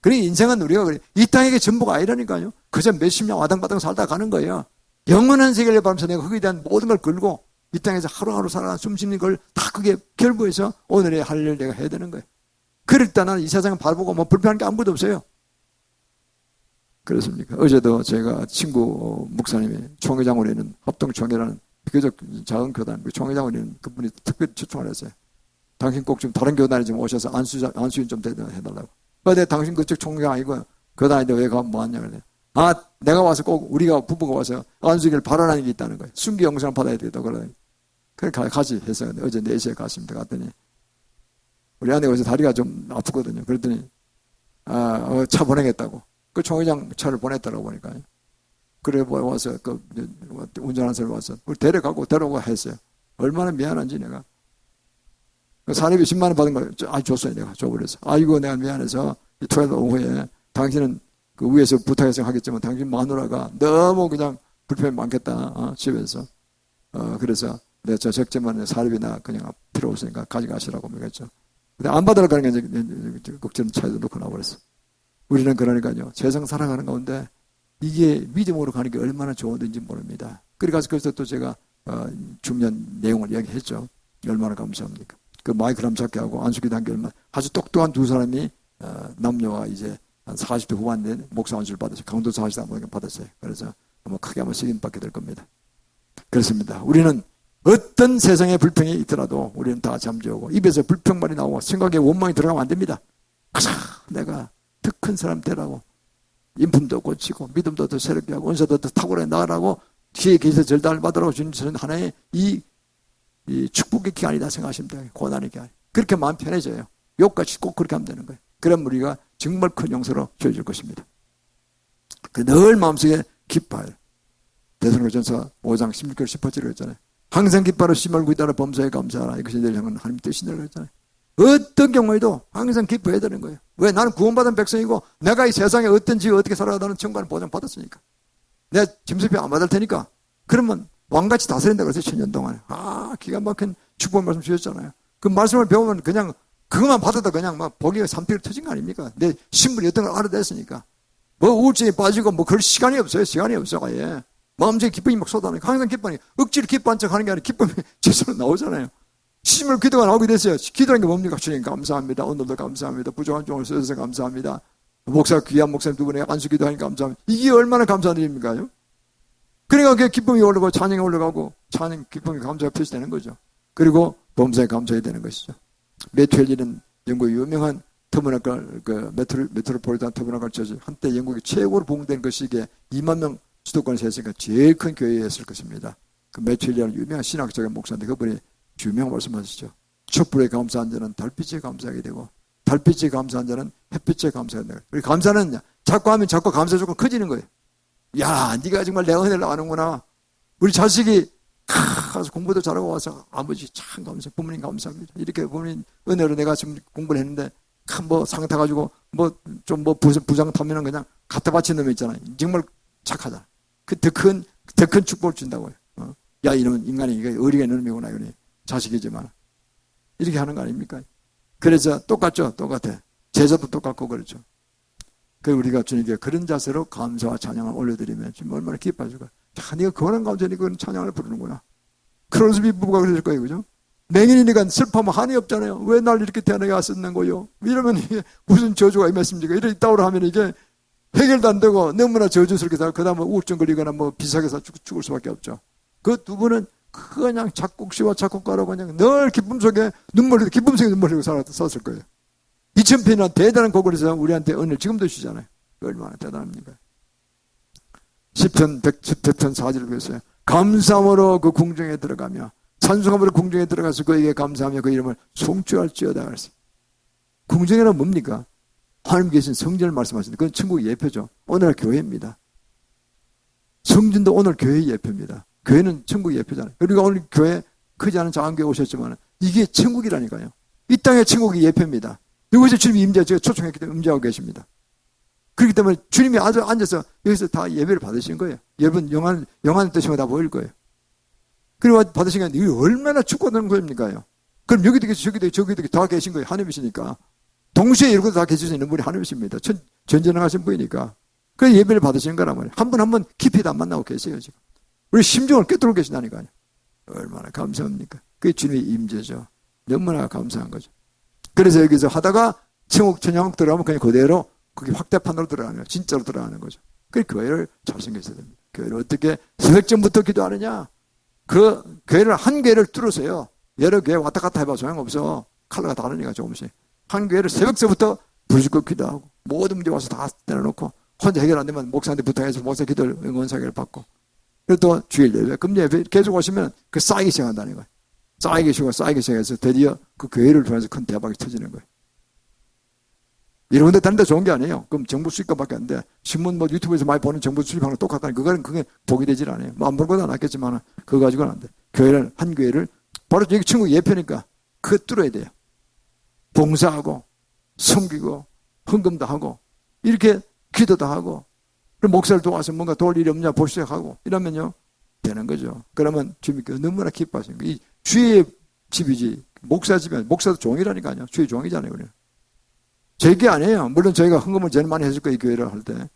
그러니 인생은 우리가 이 땅에게 전부가 아니라니까요. 그저 몇십 년 와당바당 살다 가는 거예요. 영원한 세계를 바라면서 내가 거기에 대한 모든 걸 걸고 이 땅에서 하루하루 살아가는 숨 쉬는 걸 다 그게 결부해서 오늘의 할 일을 내가 해야 되는 거예요. 그럴 때 나는 이 세상을 바라보고 불편한 게 아무것도 없어요. 그렇습니까? 어제도 제가 친구 목사님이 총회장으로 있는 합동총회라는 비교적 작은 교단, 총회장으로 있는 그분이 특별히 초청을 했어요. 당신 꼭 좀 다른 교단에 좀 오셔서 안수인 좀 해달라고. 근데 당신 그쪽 총회가 아니고 교단인데 왜 가면 뭐하냐 그래. 내가 와서 꼭 우리가 부부가 와서 안수기를 발언하는 게 있다는 거예요. 순기 영상 받아야 되겠다 그러더니. 그래 같이 했어요. 어제 4시에 갔습니다. 갔더니 우리 아내가 어제 다리가 좀 아프거든요. 그랬더니 차 보내겠다고. 그 총회장 차를 보냈더라고 보니까. 그래 와서 운전하는 사람이 와서 데려오고 했어요. 얼마나 미안한지 내가. 사례비 10만 원 받은 걸 줬어요. 내가 줘버렸어. 아이고 내가 미안해서 이 토요일 오후에 당신은 그 위에서 부탁해서 하겠지만 당신 마누라가 너무 그냥 불편이 많겠다. 집에서. 그래서 내가 저 적재만 사례비나 그냥 필요 없으니까 가져가시라고 얘기했죠. 근데 안 받으러 가는 게 이제 걱정 차에도 놓고 나버렸어. 우리는 그러니까요, 세상 살아가는 가운데 이게 믿음으로 가는 게 얼마나 좋은지 모릅니다. 그래서 또 제가 중요한 내용을 이야기했죠. 얼마나 감사합니까? 그 마이크 람잡기하고 안수기도 한 게 얼마나 아주 똑똑한 두 사람이 남녀가 이제 한 40대 후반 된 목사 안수를 받았어요. 강도 40대 받았어요. 그래서 아마 크게 한번 책임 받게 될 겁니다. 그렇습니다. 우리는 어떤 세상에 불평이 있더라도 우리는 다 잠재우고 입에서 불평말이 나오고 생각에 원망이 들어가면 안 됩니다. 내가 더 큰 사람 되라고 인품도 고치고 믿음도 더 새롭게 하고 은사도 더 탁월하게 나가라고 기에 계셔서 절단을 받으라고 주는 저는 하나의 이 축복의 기간이다 생각하시면 돼요. 고난의 기간. 그렇게 마음 편해져요. 욕같이 꼭 그렇게 하면 되는 거예요. 그럼 우리가 정말 큰 용서로 주어질 것입니다. 늘 마음속에 기뻐요. 데살로니가전서 5장 16절 18절에 그랬잖아요. 항상 기뻐하라 심말고 있다라 범사에 감사하라. 이것이 늘 향한 하나님 뜻이다 그랬잖아요. 어떤 경우에도 항상 기뻐해야 되는 거예요. 왜? 나는 구원받은 백성이고 내가 이 세상에 어떤 지위 어떻게 살아가다는 청구하는 보장 받았으니까. 내가 짐승비 안 받을 테니까. 그러면 왕같이 다스린다 그랬어요. 1000년 동안. 기가 막힌 축복 말씀 주셨잖아요. 그 말씀을 배우면 그냥 그것만 받아도 그냥 막 복이 산피를 터진 거 아닙니까? 내 신분이 어떤 걸 알아냈으니까. 뭐 우울증에 빠지고 뭐 그럴 시간이 없어요. 시간이 없어. 예. 마음속에 기쁨이 막 쏟아내고 항상 기쁨이 억지로 기뻐한 척 하는 게 아니라 기쁨이 제대로 나오잖아요. 시물 기도가 나오게 됐어요. 기도라는 게 뭡니까? 주님 감사합니다. 오늘도 감사합니다. 부족한 종을 써주셔서 감사합니다. 목사 귀한 목사님 두 분에게 안수 기도하니까 감사합니다. 이게 얼마나 감사한 일입니까? 그러니까 그 기쁨이 올라가고 찬양이 올라가고 찬양 기쁨이 감사가 표시되는 거죠. 그리고 범사에 감사해야 되는 것이죠. 매트웰리는 영국의 유명한 터미널 메트로폴리탄 터미널 처치 한때 영국의 최고로 부흥된 것이 이게 2만 명 수도권에서 했으니까 제일 큰 교회였을 것입니다. 그 매트웰리라는 유명한 신학적인 목사인데 그분이 유명한 말씀하시죠. 촛불에 감사한 자는 달빛에 감사하게 되고 달빛에 감사한 자는 햇빛에 감사하게 된다. 우리 감사는 자꾸 하면 자꾸 감사 조금 커지는 거예요. 야, 네가 정말 내 은혜를 아는구나. 우리 자식이 가서 공부도 잘하고 와서 아버지 참 감사해. 부모님 감사합니다. 이렇게 부모님 은혜로 내가 지금 공부를 했는데 뭐 상 타가지고 뭐 좀 뭐 부장 타면은 그냥 갖다 바친 놈이 있잖아요. 정말 착하다. 그 더 큰 축복을 준다고요. 야, 이놈은 인간이 이게 어리게 놈이구나. 이거니. 자식이지만 이렇게 하는 거 아닙니까? 그래서 똑같죠. 똑같아. 제자도 똑같고 그렇죠. 그 우리가 주님께 그런 자세로 감사와 찬양을 올려드리면 주님 얼마나 기뻐하실까. 야, 네가 거룩한 가운데니까 그런 찬양을 부르는구나. 크로스비 부부가 그럴 거예요. 그죠? 맹인이니까 슬퍼하면 한이 없잖아요. 왜 날 이렇게 태어나게 하셨는 거요? 이러면 이게 무슨 저주가 임했습니까? 이렇게 있다고 하면 이게 해결도 안 되고 너무나 저주스럽게 살고 그 다음에 우울증 걸리거나 뭐 비싸게 사 죽을 수밖에 없죠. 그 두 분은 그냥 작곡시와 작곡가로 그냥 늘 기쁨 속에 기쁨 속에 눈물 흘리고 살았을 거예요. 2000편이나 대단한 곡을 해서 우리한테 은혜를 지금도 주시잖아요. 얼마나 대단합니까? 10편 4절을 그랬어요. 감사함으로 그 궁정에 들어가며 찬송함으로 궁정에 들어가서 그에게 감사하며 그 이름을 송축할지어다 그랬어요. 궁정이란 뭡니까? 하나님 계신 성전을 말씀하시는데 그건 천국의 예표죠. 오늘날 교회입니다. 성전도 오늘 교회의 예표입니다. 교회는 천국의 예표잖아요. 우리가 오늘 교회 크지 않은 작은 교회 오셨지만 이게 천국이라니까요. 이 땅의 천국의 예표입니다. 이곳에 주님이 제가 초청했기 때문에 임재하고 계십니다. 그렇기 때문에 주님이 아주 앉아서 여기서 다 예배를 받으시는 거예요. 여러분 영화는 뜨시면 다 보일 거예요. 그리고 받으신 게 이게 얼마나 축복하는 거입니까요? 그럼 여기도 계시고 저기도 다 계신 거예요. 하나님이시니까. 동시에 이런 것도 다 계실 수 있는 분이 하나님이십니다. 전전능하신 분이니까. 그래서 예배를 받으시는 거란 말이에요. 한 분 한 분 깊이 다 만나고 계세요 지금. 우리 심정을 꿰뚫고 계신다니까요. 얼마나 감사합니까? 그게 주님의 임재죠. 너무나 감사한 거죠. 그래서 여기서 하다가 천국 들어가면 그냥 그대로 그게 확대판으로 들어가는 거예요. 진짜로 들어가는 거죠. 그 교회를 잘 생겼어야 됩니다. 교회를 어떻게 새벽 전부터 기도하느냐? 그 교회를 한 교회를 뚫으세요. 여러 교회 왔다 갔다 해봐 소용없어. 칼라가 다르니까 조금씩. 한 교회를 새벽서부터 불주고 기도하고 모든 문제 와서 다 내려놓고 혼자 해결 안 되면 목사한테 부탁해서 목사 기도를 응원사기를 받고 그리고 또 주일 예배, 금요 예배 계속 오시면 그 쌓이기 시작한다는 거예요. 쌓이기 시작해서 드디어 그 교회를 통해서 큰 대박이 터지는 거예요. 이런 데 다른 데 좋은 게 아니에요. 그럼 정부 수익값밖에 안 돼. 신문 뭐 유튜브에서 많이 보는 정부 수익하는 거 똑같다니 그게 복이 되질 않아요. 뭐 안 볼 거도 낫겠지만 그거 가지고는 안 돼. 교회를 한 교회를 바로 여기 천국 예표니까 그거 뚫어야 돼요. 봉사하고 섬기고 헌금도 하고 이렇게 기도도 하고 그럼 목사를 도와서 뭔가 도울 일이 없냐 보시하고 이러면요 되는 거죠. 그러면 주님께 너무나 기뻐하시는 거예요. 이 주의 집이지 목사 집이 아니라 목사도 종이라니까요. 주의 종이잖아요. 우리는. 제게 아니에요. 물론 저희가 헌금을 제일 많이 해줄 거예요, 교회를 할 때.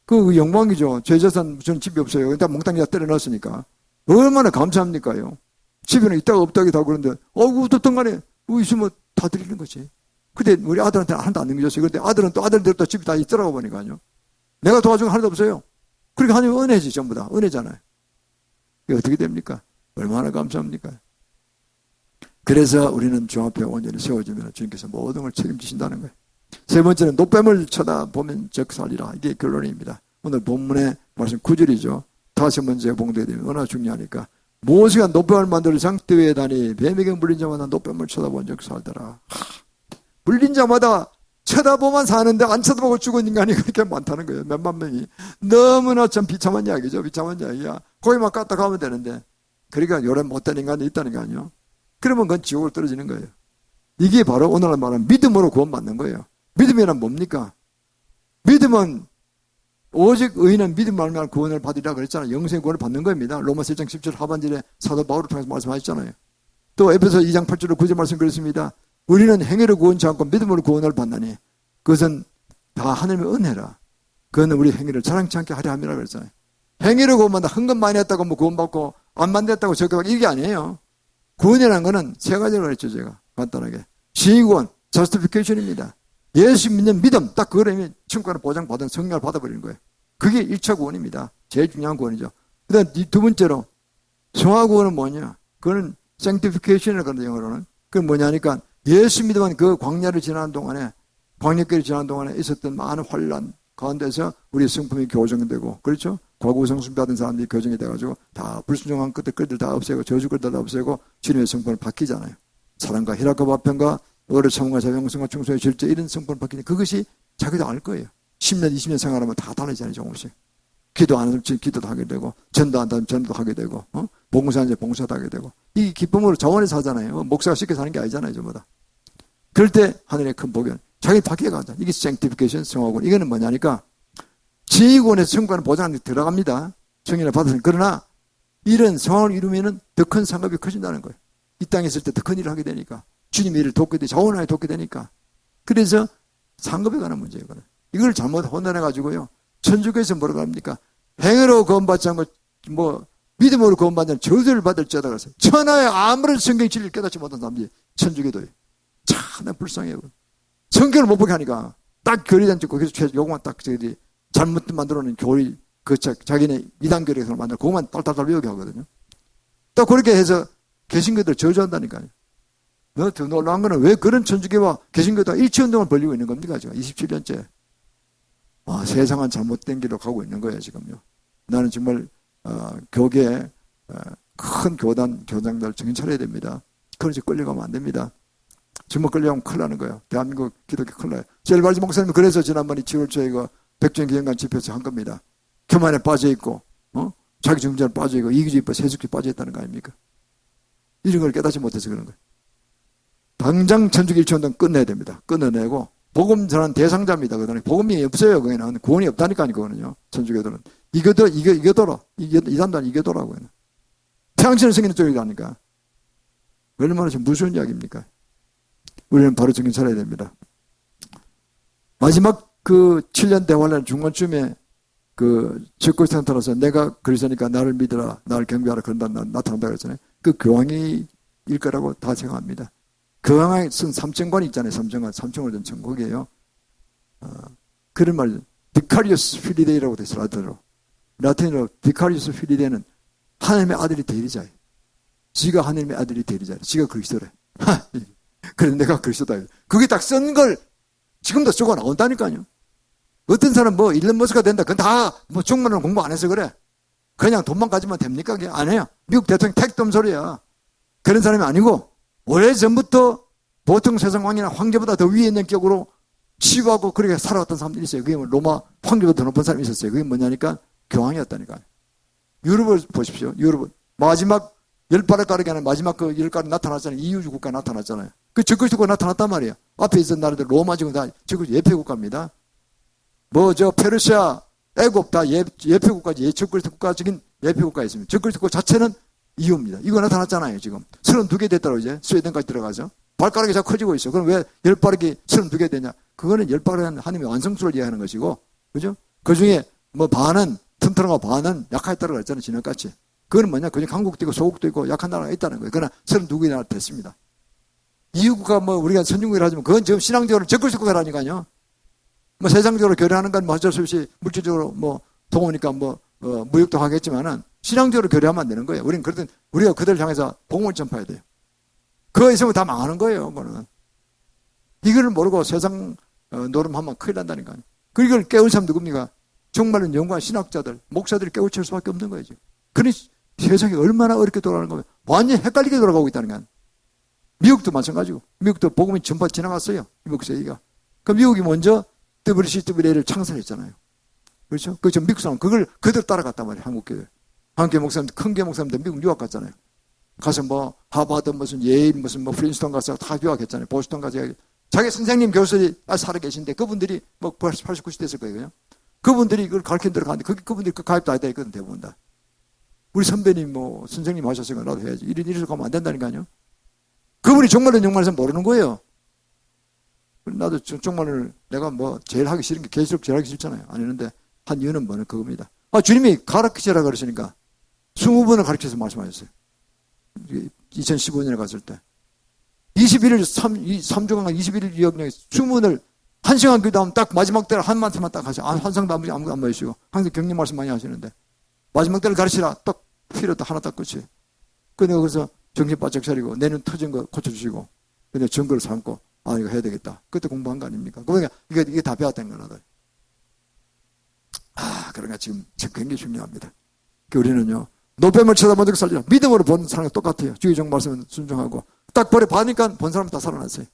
그 영광이죠. 제 재산 저는 집이 없어요. 일단 몽땅 다 때려 넣었으니까. 얼마나 감사합니까요? 집에는 있다가 없다기도 하고 그런데, 어떻든 간에, 있으면 다 드리는 거지. 근데 우리 아들한테는 하나도 안 넘겨줬어요. 그런데 아들은 또 아들대로 또 집이 다 있더라고 보니까요. 내가 도와준 거 하나도 없어요. 그러니까 하나님 은혜지, 전부 다. 은혜잖아요. 이게 어떻게 됩니까? 얼마나 감사합니까? 그래서 우리는 주 앞에 온전히 세워지면 주님께서 모든 걸 책임지신다는 거예요. 세 번째는 노뱀을 쳐다보면 적살리라. 이게 결론입니다. 오늘 본문의 말씀 9절이죠. 다섯 번째 봉독이 되면 얼마나 중요하니까. 모세가 노뱀을 만들어 장대 위에 다니 뱀에게 물린 자마다 노뱀을 쳐다본 적 살더라. 물린 자마다 쳐다보면 사는데 안 쳐다보고 죽은 인간이 그렇게 많다는 거예요. 몇만 명이. 너무나 참 비참한 이야기죠. 비참한 이야기야. 거기만 갖다 가면 되는데. 그러니까 요런 못된 인간이 있다는 거 아니에요. 그러면 그건 지옥으로 떨어지는 거예요. 이게 바로 오늘날 말하는 믿음으로 구원받는 거예요. 믿음이란 뭡니까? 믿음은 오직 의인은 믿음 말미암아 구원을 받으리라 그랬잖아요. 영생의 구원을 받는 겁니다. 로마서 1장 10절 하반절에 사도 바울을 통해서 말씀하셨잖아요. 또 에베소 2장 8절 9절 말씀 그랬습니다. 우리는 행위로 구원치 않고 믿음으로 구원을 받나니 그것은 다 하나님의 은혜라. 그건 우리 행위를 자랑치 않게 하려 함이라 그랬잖아요. 행위로 구원받다 헌금 많이 했다고 뭐 구원받고 안 만들었다고 적게 받고 이게 아니에요. 구원이라는 거는 세 가지로 했죠. 제가 간단하게. 시구원, justification입니다. 예수 믿는 믿음, 딱 그거라면 천국을 보장받은 성령을 받아버리는 거예요. 그게 1차 구원입니다. 제일 중요한 구원이죠. 그 다음 두 번째로 성화구원은 뭐냐? 그거는 sanctification이라고 하는 영어로는. 그건 뭐냐니까 예수 믿으면 그 광야를 지나는 동안에 광야길을 지나는 동안에 있었던 많은 환란 가운데서 우리의 성품이 교정되고 그렇죠? 과거 성품 받은 사람들이 교정이 돼가지고 다 불순종한 것들 다 없애고 저주글들 다 없애고 주님의 성품을 바뀌잖아요. 사랑과 희락과 화평과 오래 참음과 자병성과 충성의 질제 이런 성품을 바뀌는 그것이 자기도 알 거예요. 10년 20년 생활하면 다 달라지잖아요. 조금씩. 기도 안 하면 기도도 하게 되고 전도 안 하면 전도 하게 되고 봉사하면 봉사도 하게 되고 이 기쁨으로 자원해서 하잖아요. 목사가 쉽게 사는 게 아니잖아요. 전부 다. 그럴 때 하늘의 큰 복은 자기 바뀌어 가자. 이게 sanctification 성화구원. 이거는 뭐냐니까 지휘구원에서 성과는 보장하는 데 들어갑니다. 성인을 받았으니 그러나 이런 성화를 이루면은 더 큰 상급이 커진다는 거예요. 이 땅에 있을 때 더 큰 일을 하게 되니까 주님 일을 돕게 되니까 자원하게 돕게 되니까 그래서 상급에 관한 문제예요. 이걸 잘못 혼돈해가지고요. 천주교에서 뭐라고 합니까? 행위로 구원받지 않고 뭐 믿음으로 구원받는 저주를 받을지어다 그랬어요. 천하에 아무런 성경 진리를 깨닫지 못한 사람들이 천주교도예요. 참 불쌍해요. 성경을 못 보게 하니까 딱 교리단 찍고 그래서 요것만 딱 저기 잘못 만들어놓은 교리 그 자기네 이단 교리에서 만들어 그것만 딸딸딸 외우게 하거든요. 또 그렇게 해서 개신교들 저주한다니까요. 더 놀라운 거는 왜 그런 천주교와 개신교가 일치운동을 벌리고 있는 겁니까? 지금 27년째. 세상은 잘못된 길로 가고 있는 거예요, 지금요. 나는 정말, 교계, 큰 교장들 정신 차려야 됩니다. 그런 식으로 끌려가면 안 됩니다. 정말 끌려가면 큰일 나는 거예요. 대한민국 기독교 큰일 나요. 젤발지 목사님은 그래서 지난번에 7월 초에 그 백주년 기념관 집회에서 한 겁니다. 교만에 빠져있고, 자기 정전에 빠져있고, 이기주의에 세속주의에 빠져있다는 거 아닙니까? 이런 걸 깨닫지 못해서 그런 거예요. 당장 천주교 일치운동 끝내야 됩니다. 끊어내고 복음 전한 대상자입니다. 그거는 복음이 없어요. 거기는 구원이 없다니까요. 그거는요. 천주교들은 이겨둬라. 이단단 이겨둬라고요. 태양신을 생기는 쪽이라니까. 얼마나 좀 무서운 이야기입니까? 우리는 바로 정신 차려야 됩니다. 마지막 그 7년 대환란 중간쯤에 그 적그리스도한테서 내가 그리스도니까 나를 믿으라, 나를 경배하라 그런다 나타난다 그랬잖아요. 그 교황이 일 거라고 다 생각합니다. 교황의 삼천관이 있잖아요. 삼천을 된 천국이에요. 그런 말, 비카리우스 필리데이라고 돼 있어요. 라틴어로 비카리우스 필리데이는 하나님의 아들이 대리자예요. 지가 하나님의 아들이 대리자예요. 지가 그리스도래. 그래서 내가 그리스도다. 그게 딱 쓴 걸 지금도 쓰고 나온다니까요. 어떤 사람 뭐 일론 머스크가 된다. 그건 다 뭐 중문을 공부 안 해서 그래. 그냥 돈만 가지면 됩니까? 그게 안 해요. 미국 대통령 택돔 소리야. 그런 사람이 아니고 오래전부터 보통 세상 왕이나 황제보다 더 위에 있는 격으로 치부하고 그렇게 살아왔던 사람들이 있어요. 그게 로마 황제보다 더 높은 사람이 있었어요. 그게 뭐냐니까 교황이었다니까요. 유럽을 보십시오. 유럽은 마지막 10발을 가르게 하는 마지막 그 10가지 나타났잖아요. EU 국가 나타났잖아요. 그 적그리스도가 나타났단 말이에요. 앞에 있던 나라들 로마 지금 다 적그리스도 예표 국가입니다. 뭐 저 페르시아, 애굽 다 예표 국가지. 적그리스도 국가적인 예표 국가에 있습니다. 적그리스도 국가 자체는 EU입니다. 이거 나타났잖아요. 지금 32개 됐더라고 이제 스웨덴까지 들어가서 발가락이 자꾸 커지고 있어. 그럼 왜 10발락이 32개 되냐? 그거는 10발락은 하나님의 완성수를 이해하는 것이고, 그죠? 그 중에 뭐 반은 튼튼하고 반은 약하였다고 했잖아요. 지난같이. 그건 뭐냐? 그냥 강국도 있고 소국도 있고 약한 나라가 있다는 거예요. 그러나 32개나 됐습니다. 이웃과 뭐 우리가 선진국이라 하지만 그건 지금 신앙적으로 적글적글하니까요. 뭐 세상적으로 교류하는 건 뭐 어쩔 수 없이 물질적으로 뭐 동오니까 뭐 무역도 하겠지만은 신앙적으로 교류하면 안 되는 거예요. 우리는 그러든 우리가 그들을 향해서 복음을 전파해야 돼요. 그거 있으면 다 망하는 거예요. 그거는. 이걸 모르고 세상 노름하면 큰일 난다니까요. 그 이걸 깨울 사람 누굽니까? 정말로 연구한 신학자들, 목사들이 깨우칠 수밖에 없는 거죠. 그러니 세상이 얼마나 어렵게 돌아가는 거예요. 완전히 헷갈리게 돌아가고 있다는 거예요. 미국도 마찬가지고. 미국도 복음이 전파 지나갔어요. 미국 세계가. 그 미국이 먼저 WCWA를 창설했잖아요. 그렇죠? 그렇죠. 미국 사람 그걸 그대로 따라갔단 말이에요. 한국교회. 한국교회 목사님들, 큰교회 목사님들 미국 유학 갔잖아요. 가서 뭐 하버드 무슨 예일 무슨 뭐 프린스턴 가서 다 유학했잖아요. 보스턴 가서 자기 선생님 교수들이 살아 계신데 그분들이 뭐 80, 90 됐을 거예요. 그분들이 그걸 가르쳐 들어가는데 그분들이 그 가입도 안 돼 있거든 대부분 다. 우리 선배님 뭐 선생님 하셨으니까 나도 해야지. 이래서 가면 안 된다니까요. 그분이 정말로 정말에서 모르는 거예요. 나도 정말을 내가 뭐 제일 하기 싫은 게 계시록 제일 하기 싫잖아요. 안 했는데 한 이유는 뭐는 그겁니다. 주님이 가르치라 그러시니까 20번을 가르쳐서 말씀하셨어요. 2015년에 갔을 때 21일 3주간 21일 기억력에 주문을 1시간 기도하면 딱 마지막 때를 한 마디만 딱 하세요. 한상도 아무도 안 모이시고 항상 격려 말씀 많이 하시는데 마지막 때를 가르치라 딱 필요 딱 하나 딱 끝이. 근데 그래서 정신 바짝 차리고 내눈 터진 거 고쳐주시고 근데 증거를 삼고 이거 해야 되겠다. 그때 공부한 거 아닙니까? 그러니까 이게 다 배웠다는 거나. 그러니까 지금 굉장히 중요합니다. 우리는요 노뱀을 쳐다본 적 살리라. 믿음으로 본 사람이 똑같아요. 주의종 말씀은 순종하고 딱 벌에 봐니까 본 사람 다 살아났어요.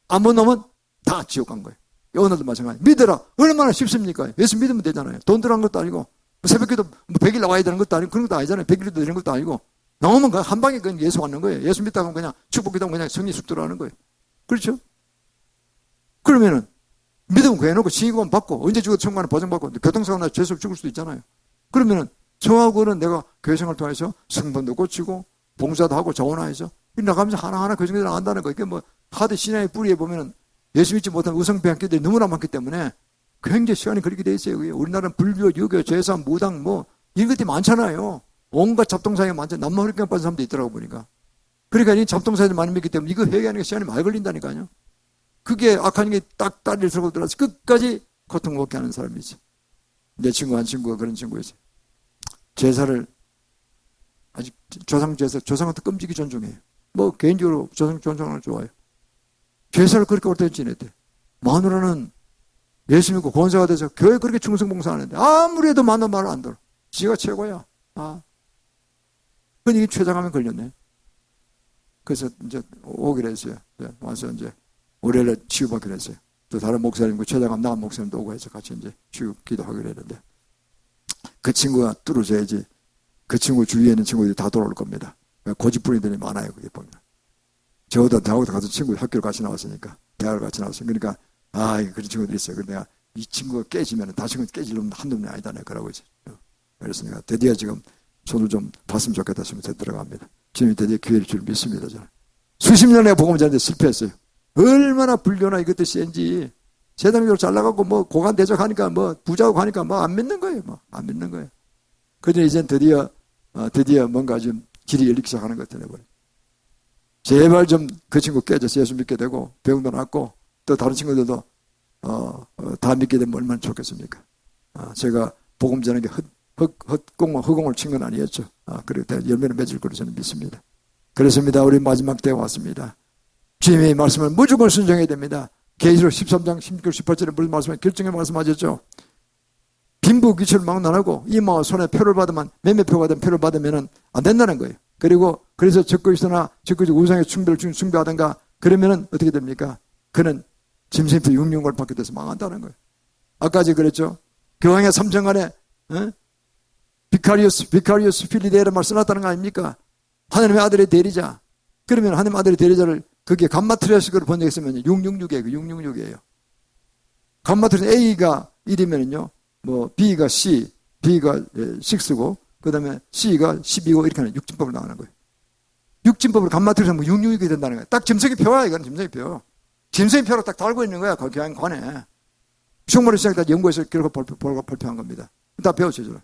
안 본 놈은 다 지옥 간 거예요. 오늘도 마찬가지. 믿으라. 얼마나 쉽습니까? 예수 믿으면 되잖아요. 돈 들어간 것도 아니고 새벽기도 100일 나와야 되는 것도 아니고 그런 것도 아니잖아요. 100일도 되는 것도 아니고 나오면 한 방에 그냥 예수 받는 거예요. 예수 믿다가 하면 그냥 축복기도 그냥 성리 쑥 들어가는 거예요. 그렇죠? 그러면은 믿으면 구해놓고 징의권 받고 언제 죽어도 천국에 보장받고 교통사고나 죄수 죽을 수도 있잖아요. 그러면은 저하고는 내가 교회생활을 통해서 성분도 고치고 봉사도 하고 자원하여서 나가면서 하나하나 교정들이 나간다는 거. 이게 뭐 하드 신앙의 뿌리에 보면은 예수 믿지 못한 우성배학교들이 너무나 많기 때문에 굉장히 시간이 걸리게 돼 있어요. 우리나라는 불교, 유교, 제사, 무당 뭐 이런 것들이 많잖아요. 온갖 잡동사에 많죠. 남노리병 빠진 사람도 있더라고 보니까. 그러니까 이 잡동사에 많이 믿기 때문에 이거 회개하는 게 시간이 많이 걸린다니까요. 그게 악한 게 딱 다리를 들고 들어서 끝까지 고통 먹게 하는 사람이지. 내 친구 한 친구가 그런 친구였어요. 제사를 아직 조상한테 끔찍이 존중해요. 뭐 개인적으로 조상 존중하는 걸 좋아해요. 제사를 그렇게 오래 지냈대. 마누라는 예수 믿고 권사가 돼서 교회 그렇게 충성봉사하는데 아무리 해도 마누라 말을 안 들어. 지가 최고야. 근데 이게 췌장암에 걸렸네. 그래서 이제 오기로 했어요. 와서 이제 월요일에 치유받기로 했어요. 또 다른 목사님과 췌장암 나간 목사님도 오고 해서 같이 이제 치유 기도하기로 했는데 그 친구가 뚫어줘야지 그 친구 주위에 있는 친구들이 다 돌아올 겁니다. 고집부리들이 많아요. 그게 보면. 저도 대학도 가서 친구 학교를 같이 나왔으니까 대학을 같이 나왔으니까 그러니까 그런 친구들이 있어요. 그래서 내가 이 친구가 깨지면 다시 깨질 놈은 한두 놈이 아니다. 내가 그러고 있어요. 그래서 내가 드디어 지금 손을 좀 봤으면 좋겠다 싶어서 들어갑니다. 주님이 드디어 기회를 줄 믿습니다. 저는. 수십 년에 복음 전하는데 실패했어요. 얼마나 불교나 이것도 센지 세상적으로 잘 나가고 뭐 고관대적하니까 뭐 부자고 하니까 뭐 안 믿는 거예요. 뭐 안 믿는 거예요. 그런데 이젠 드디어 뭔가 좀 길이 열리기 시작하는 것 같아요. 제발 좀 그 친구 깨져서 예수 믿게 되고 병도 낫고 또 다른 친구들도 다 믿게 되면 얼마나 좋겠습니까? 제가 복음 전하는 게 허공을 친 건 아니었죠. 그리고 열매를 맺을 거로 저는 믿습니다. 그렇습니다. 우리 마지막 때에 왔습니다. 주님의 말씀을 무조건 순종해야 됩니다. 계시록 13장 16절 18절에 무슨 말씀을 결정해 말씀하셨죠. 빈부 귀천을 막론하고 이마와 손에 표를 받으면 매매표 받은 표를 받으면 안 된다는 거예요. 그리고 그래서 적그리스도나 적그리스도 우상의 숭배를 숭배하든가 그러면은 어떻게 됩니까? 그는 짐승표 육륜을 받게 돼서 망한다는 거예요. 아까지 그랬죠. 교황의 3천간에 비카리우스 필리데이라는 말 써놨다는 거 아닙니까? 하나님의 아들의 대리자. 그러면 하나님의 아들의 대리자를 그게 감마트리아식으로 번역했으면 666이에요. 감마트리아스 A가 1이면은요. 뭐 B가 C, B가 6고 그 다음에 C가 12고 이렇게 하는 6진법을 나가는 거예요. 육진법을 감마트려서 뭐 육육이 된다는 거야. 딱 점성이표야, 이건 점성이표. 점성이표로 딱 달고 있는 거야, 그 교양관에. 충무로 시작다 연구해서 결국 발표한 겁니다. 다 배웠죠,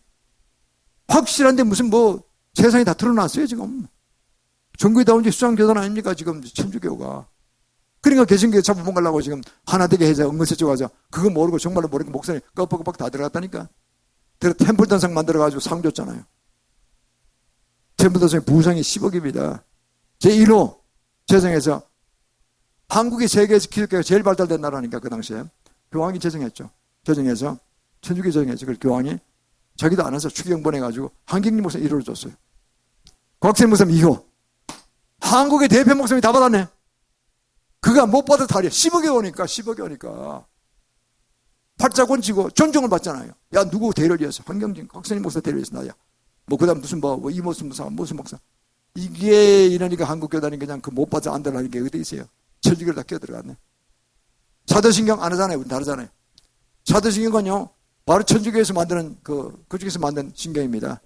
확실한데 무슨 뭐 세상이 다 드러났어요, 지금. 종교다운 지 수장교단 아닙니까, 지금 천주교가. 그러니까 개신교 잡아먹으려고 지금 하나 되게 해서 은근슬쩍 가서 그거 모르고 정말로 모르고 목사님 껍벅껍벅 다 들어갔다니까. 템플단상 만들어가지고 상 줬잖아요. 템플단상 부상이 10억입니다. 제1호 재정에서 한국이 세계에서 기독교가 제일 발달된 나라니까 그 당시에 교황이 재정했죠. 재정해서 천주교 재정했죠. 그 교황이 자기도 안 해서 추경 보내가지고 한경림 목사 1호를 줬어요. 곽세리 목사 2호. 한국의 대표 목사님이 다 받았네. 그가 못 받아 다리야. 10억이 오니까. 팔자권 지고 존중을 받잖아요. 야, 누구 대를 위해서? 한경진, 곽세리 목사 대를 위해서 나야. 뭐, 그 다음 무슨 이모순 목사, 무슨 목사. 이게 이러니까 한국교단이 그냥 그 못 받아 안 들어가는 게 어디 있어요? 천주교를 다 끼어들어갔네. 사도신경 안 하잖아요. 우리 다르잖아요. 사도신경은요, 바로 천주교에서 만드는 그중에서 만든 신경입니다.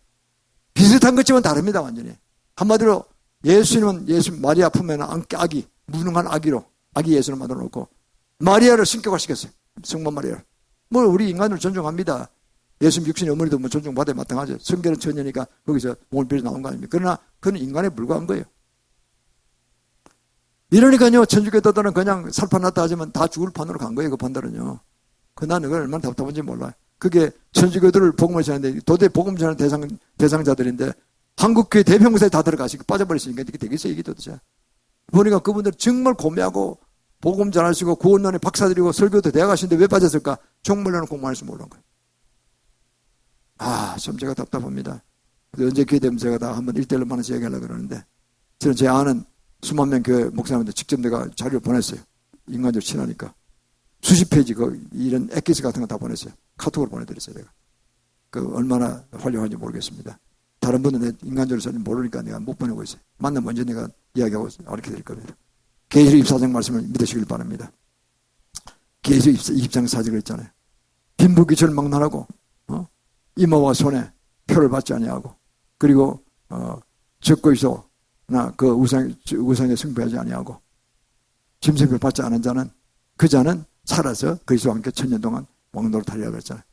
비슷한 것지만 다릅니다, 완전히. 한마디로 예수님은 마리아 품에는 아기, 무능한 아기로, 아기 예수를 만들어 놓고, 마리아를 신격화시켰어요. 성모 마리아를. 뭐, 우리 인간을 존중합니다. 예수님 육신의 어머니도 뭐 존중받아야 마땅하죠. 성결은 처녀니까 거기서 몸을 빌어 나온 거 아닙니까? 그러나 그는 인간에 불과한 거예요. 이러니까요, 천주교도들은 그냥 살판났다 하지만 다 죽을 판으로 간 거예요, 그 판들은요. 나는 그걸 얼마나 답답한지 몰라요. 그게 천주교들을 복음을 전하는데, 도대체 복음 전하는 대상자들인데, 한국교회 대표목사에 다 들어가시고 빠져버리시니까 이게 되겠어요, 이게 도대체. 보니까 그분들 정말 고매하고, 복음 전하시고, 구원론에 박사들이고, 설교도 대학하시는데 왜 빠졌을까? 종말론을 공부할지 모르는 거예요. 참 제가 답답합니다. 언제 기회 되면 제가 다 한번 1대1로 만나서 얘기하려고 그러는데, 저는 제 아는 수만 명 교회 목사님한테 직접 내가 자료를 보냈어요. 인간적으로 친하니까. 수십 페이지 이런 엑기스 같은 거 다 보냈어요. 카톡으로 보내드렸어요, 내가. 얼마나 훌륭한지 모르겠습니다. 다른 분은 인간적으로 저는 모르니까 내가 못 보내고 있어요. 만나면 먼저 내가 이야기하고 가르쳐 드릴 겁니다. 계시록 24장 말씀을 믿으시길 바랍니다. 계시록 24장 사직을 했잖아요. 빈부귀천을 막론하고, 이마와 손에 표를 받지 아니하고, 그리고, 적고이소나 그 우상에 승배하지 아니하고, 짐승표 받지 않은 자는, 그 자는 살아서 그리스도와 함께 천년 동안 왕노를 타리라고 했잖아요.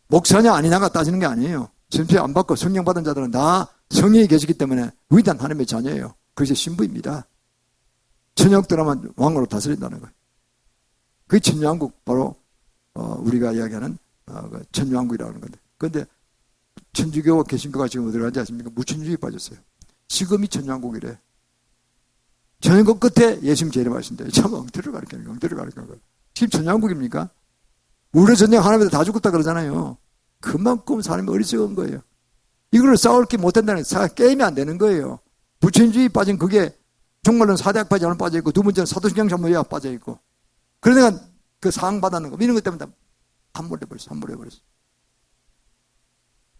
목사냐 아니냐가 따지는 게 아니에요. 짐승표 안 받고 성령 받은 자들은 다 성령이 계시기 때문에 위대한 하나님의 자녀예요. 그것이 신부입니다. 천년동안 왕으로 다스린다는 거예요. 그게 천년왕국, 바로 우리가 이야기하는 천년왕국이라는 건데. 그런데 천주교와 개신교가 지금 어디로 가지 않습니까? 무천주의에 빠졌어요. 지금이 천년왕국이래. 천년국 끝에 예수님 재림하신대. 참 엉터리를 가르치는 거예요. 지금 천년왕국입니까? 우리 전쟁 하나님한테 다 죽었다 그러잖아요. 그만큼 사람이 어리석은 거예요. 이거를 싸울 게 못한다는 게임이 안 되는 거예요. 부천주의 빠진 그게 정말로 사대학파지 않은 빠져있고, 두 번째는 사도신경 전문의학 빠져있고, 그러니까 그 상 받았는 거, 이런 것 때문에 다 함몰해버렸어.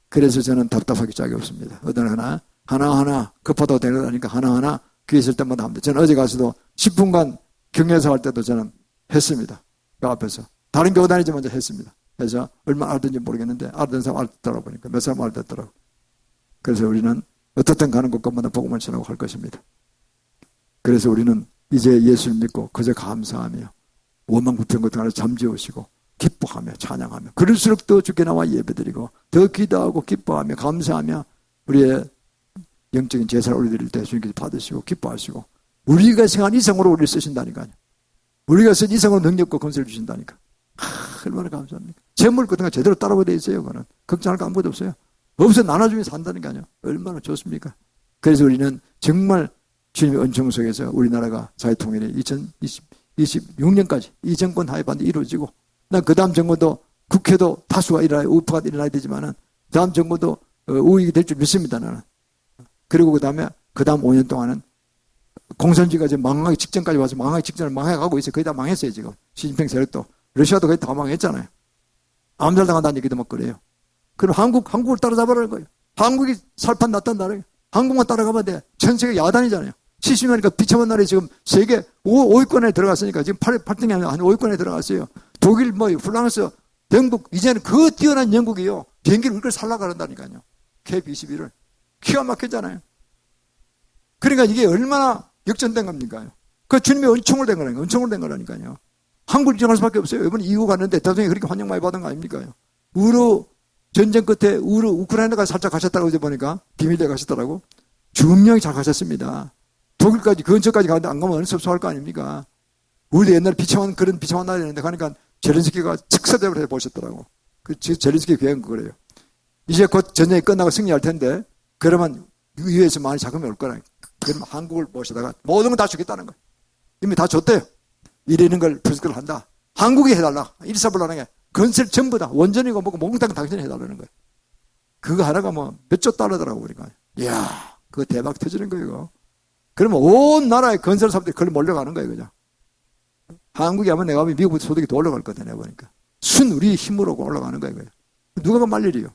그래서 저는 답답하기 짝이 없습니다. 하나하나 급하다고 데려다니까 하나하나 귀에 있을 때마다 합니다. 저는 어제 가서도 10분간 경례사 할 때도 저는 했습니다. 그 앞에서. 다른 교회 다니지 먼저 했습니다. 그래서 얼마나 알던지 모르겠는데 알던 사람 알더라고 보니까 몇 사람 알더라고. 그래서 우리는 어떻든 가는 곳마다 복음을 전하고 할 것입니다. 그래서 우리는 이제 예수를 믿고 그저 감사하며 원망불평 같은 걸 잠재우시고 기뻐하며 찬양하며, 그럴수록 더 주께 나와 예배드리고 더 기도하고 기뻐하며 감사하며 우리의 영적인 제사를 올려드릴 때 주님께서 받으시고 기뻐하시고, 우리가 생각한 이상으로 우리를 쓰신다니까요. 우리가 쓴 이상으로 능력과 건설을 주신다니까. 얼마나 감사합니까? 재물 같은 거 제대로 따라오게 돼 있어요. 그거는 걱정할 거 아무것도 없어요. 없어 나눠주면서 산다니까요. 얼마나 좋습니까? 그래서 우리는 정말 주님의 은총 속에서 우리나라가 사회통일이 2026년까지 이 정권 하에 반드시 이루어지고, 난 그 다음 정권도 국회도 다수가 우파가 일어나야 되지만은 다음 정권도 우익이 될 줄 믿습니다, 나는. 그리고 그 다음 5년 동안은 공산주의가 지금 망하기 직전까지 와서 망하기 직전을 망해가고 있어요. 거의 다 망했어요, 지금. 시진핑 세력도. 러시아도 거의 다 망했잖아요. 암살당한다는 얘기도 막 그래요. 그럼 한국을 따라잡으라는 거예요. 한국이 살판 났단 나라예요. 한국만 따라가면 돼. 전 세계 야단이잖아요. 70년이니까 비참한 나라에 지금 세계 5위권에 들어갔으니까 지금 8등이 아니라 한 5위권에 들어갔어요. 독일, 프랑스, 영국, 이제는 그 뛰어난 영국이요. 비행기를 이걸 살라고 한다니까요. K-21을. 기가 막혔잖아요. 그러니까 이게 얼마나 역전된 겁니까? 그 주님의 은총을 된 거라니까요. 은총을 된 거라니까요. 한국을 인정할 수밖에 없어요. 이번에 이후 갔는데 대통령이 그렇게 환영 많이 받은 거 아닙니까? 우루 전쟁 끝에 우크라이나가 살짝 가셨다고 이제 보니까 비밀리에 가셨더라고. 분명히 잘 가셨습니다. 독일까지 근처까지 가는데 안 가면 어느 섭섭할 거 아닙니까? 우리도 옛날에 비참한 그런 비참한 날이었는데 가니까 제렌스키가 즉사대를 해보셨더라고. 그 제렌스키 계획은 그래요. 이제 곧 전쟁이 끝나고 승리할 텐데 그러면 유해에서 많이 자금이 올 거라. 그러면 한국을 모셔다가 모든 걸 다 주겠다는 거예요. 이미 다 줬대요. 이러는 걸 프로젝트를 한다. 한국이 해달라. 일사불란하게. 건설 전부 다 원전이고 뭐고 몽땅 당신이 해달라는 거예요. 그거 하나가 뭐 몇 조 달러더라고 그러니까. 이야, 그거 대박 터지는 거예요. 이거. 그러면 온 나라의 건설 사업들이 그걸 몰려가는 거예요, 그죠? 한국이 하면 내가 보면 미국 소득이 더 올라갈 거다 내가 보니까. 순 우리 힘으로 올라가는 거예요. 누가 말 일이요?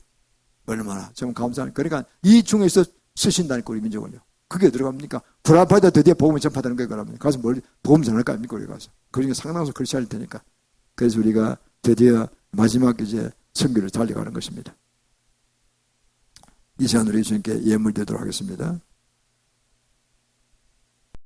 얼마나 정말 감사합니다. 그러니까 이 중에서 쓰신다니까 우리 민족을요. 그게 들어갑니까? 불합하다 드디어 복음을 전파되는 거예요. 그러면 가서 뭘 복음 전할 거 아닙니까? 우리 가서. 그러니까 상당수 그렇지 않을 테니까. 그래서 우리가 드디어 마지막 이제 선교를 달려가는 것입니다. 이 시간 우리 주님께 예물 드리도록 하겠습니다.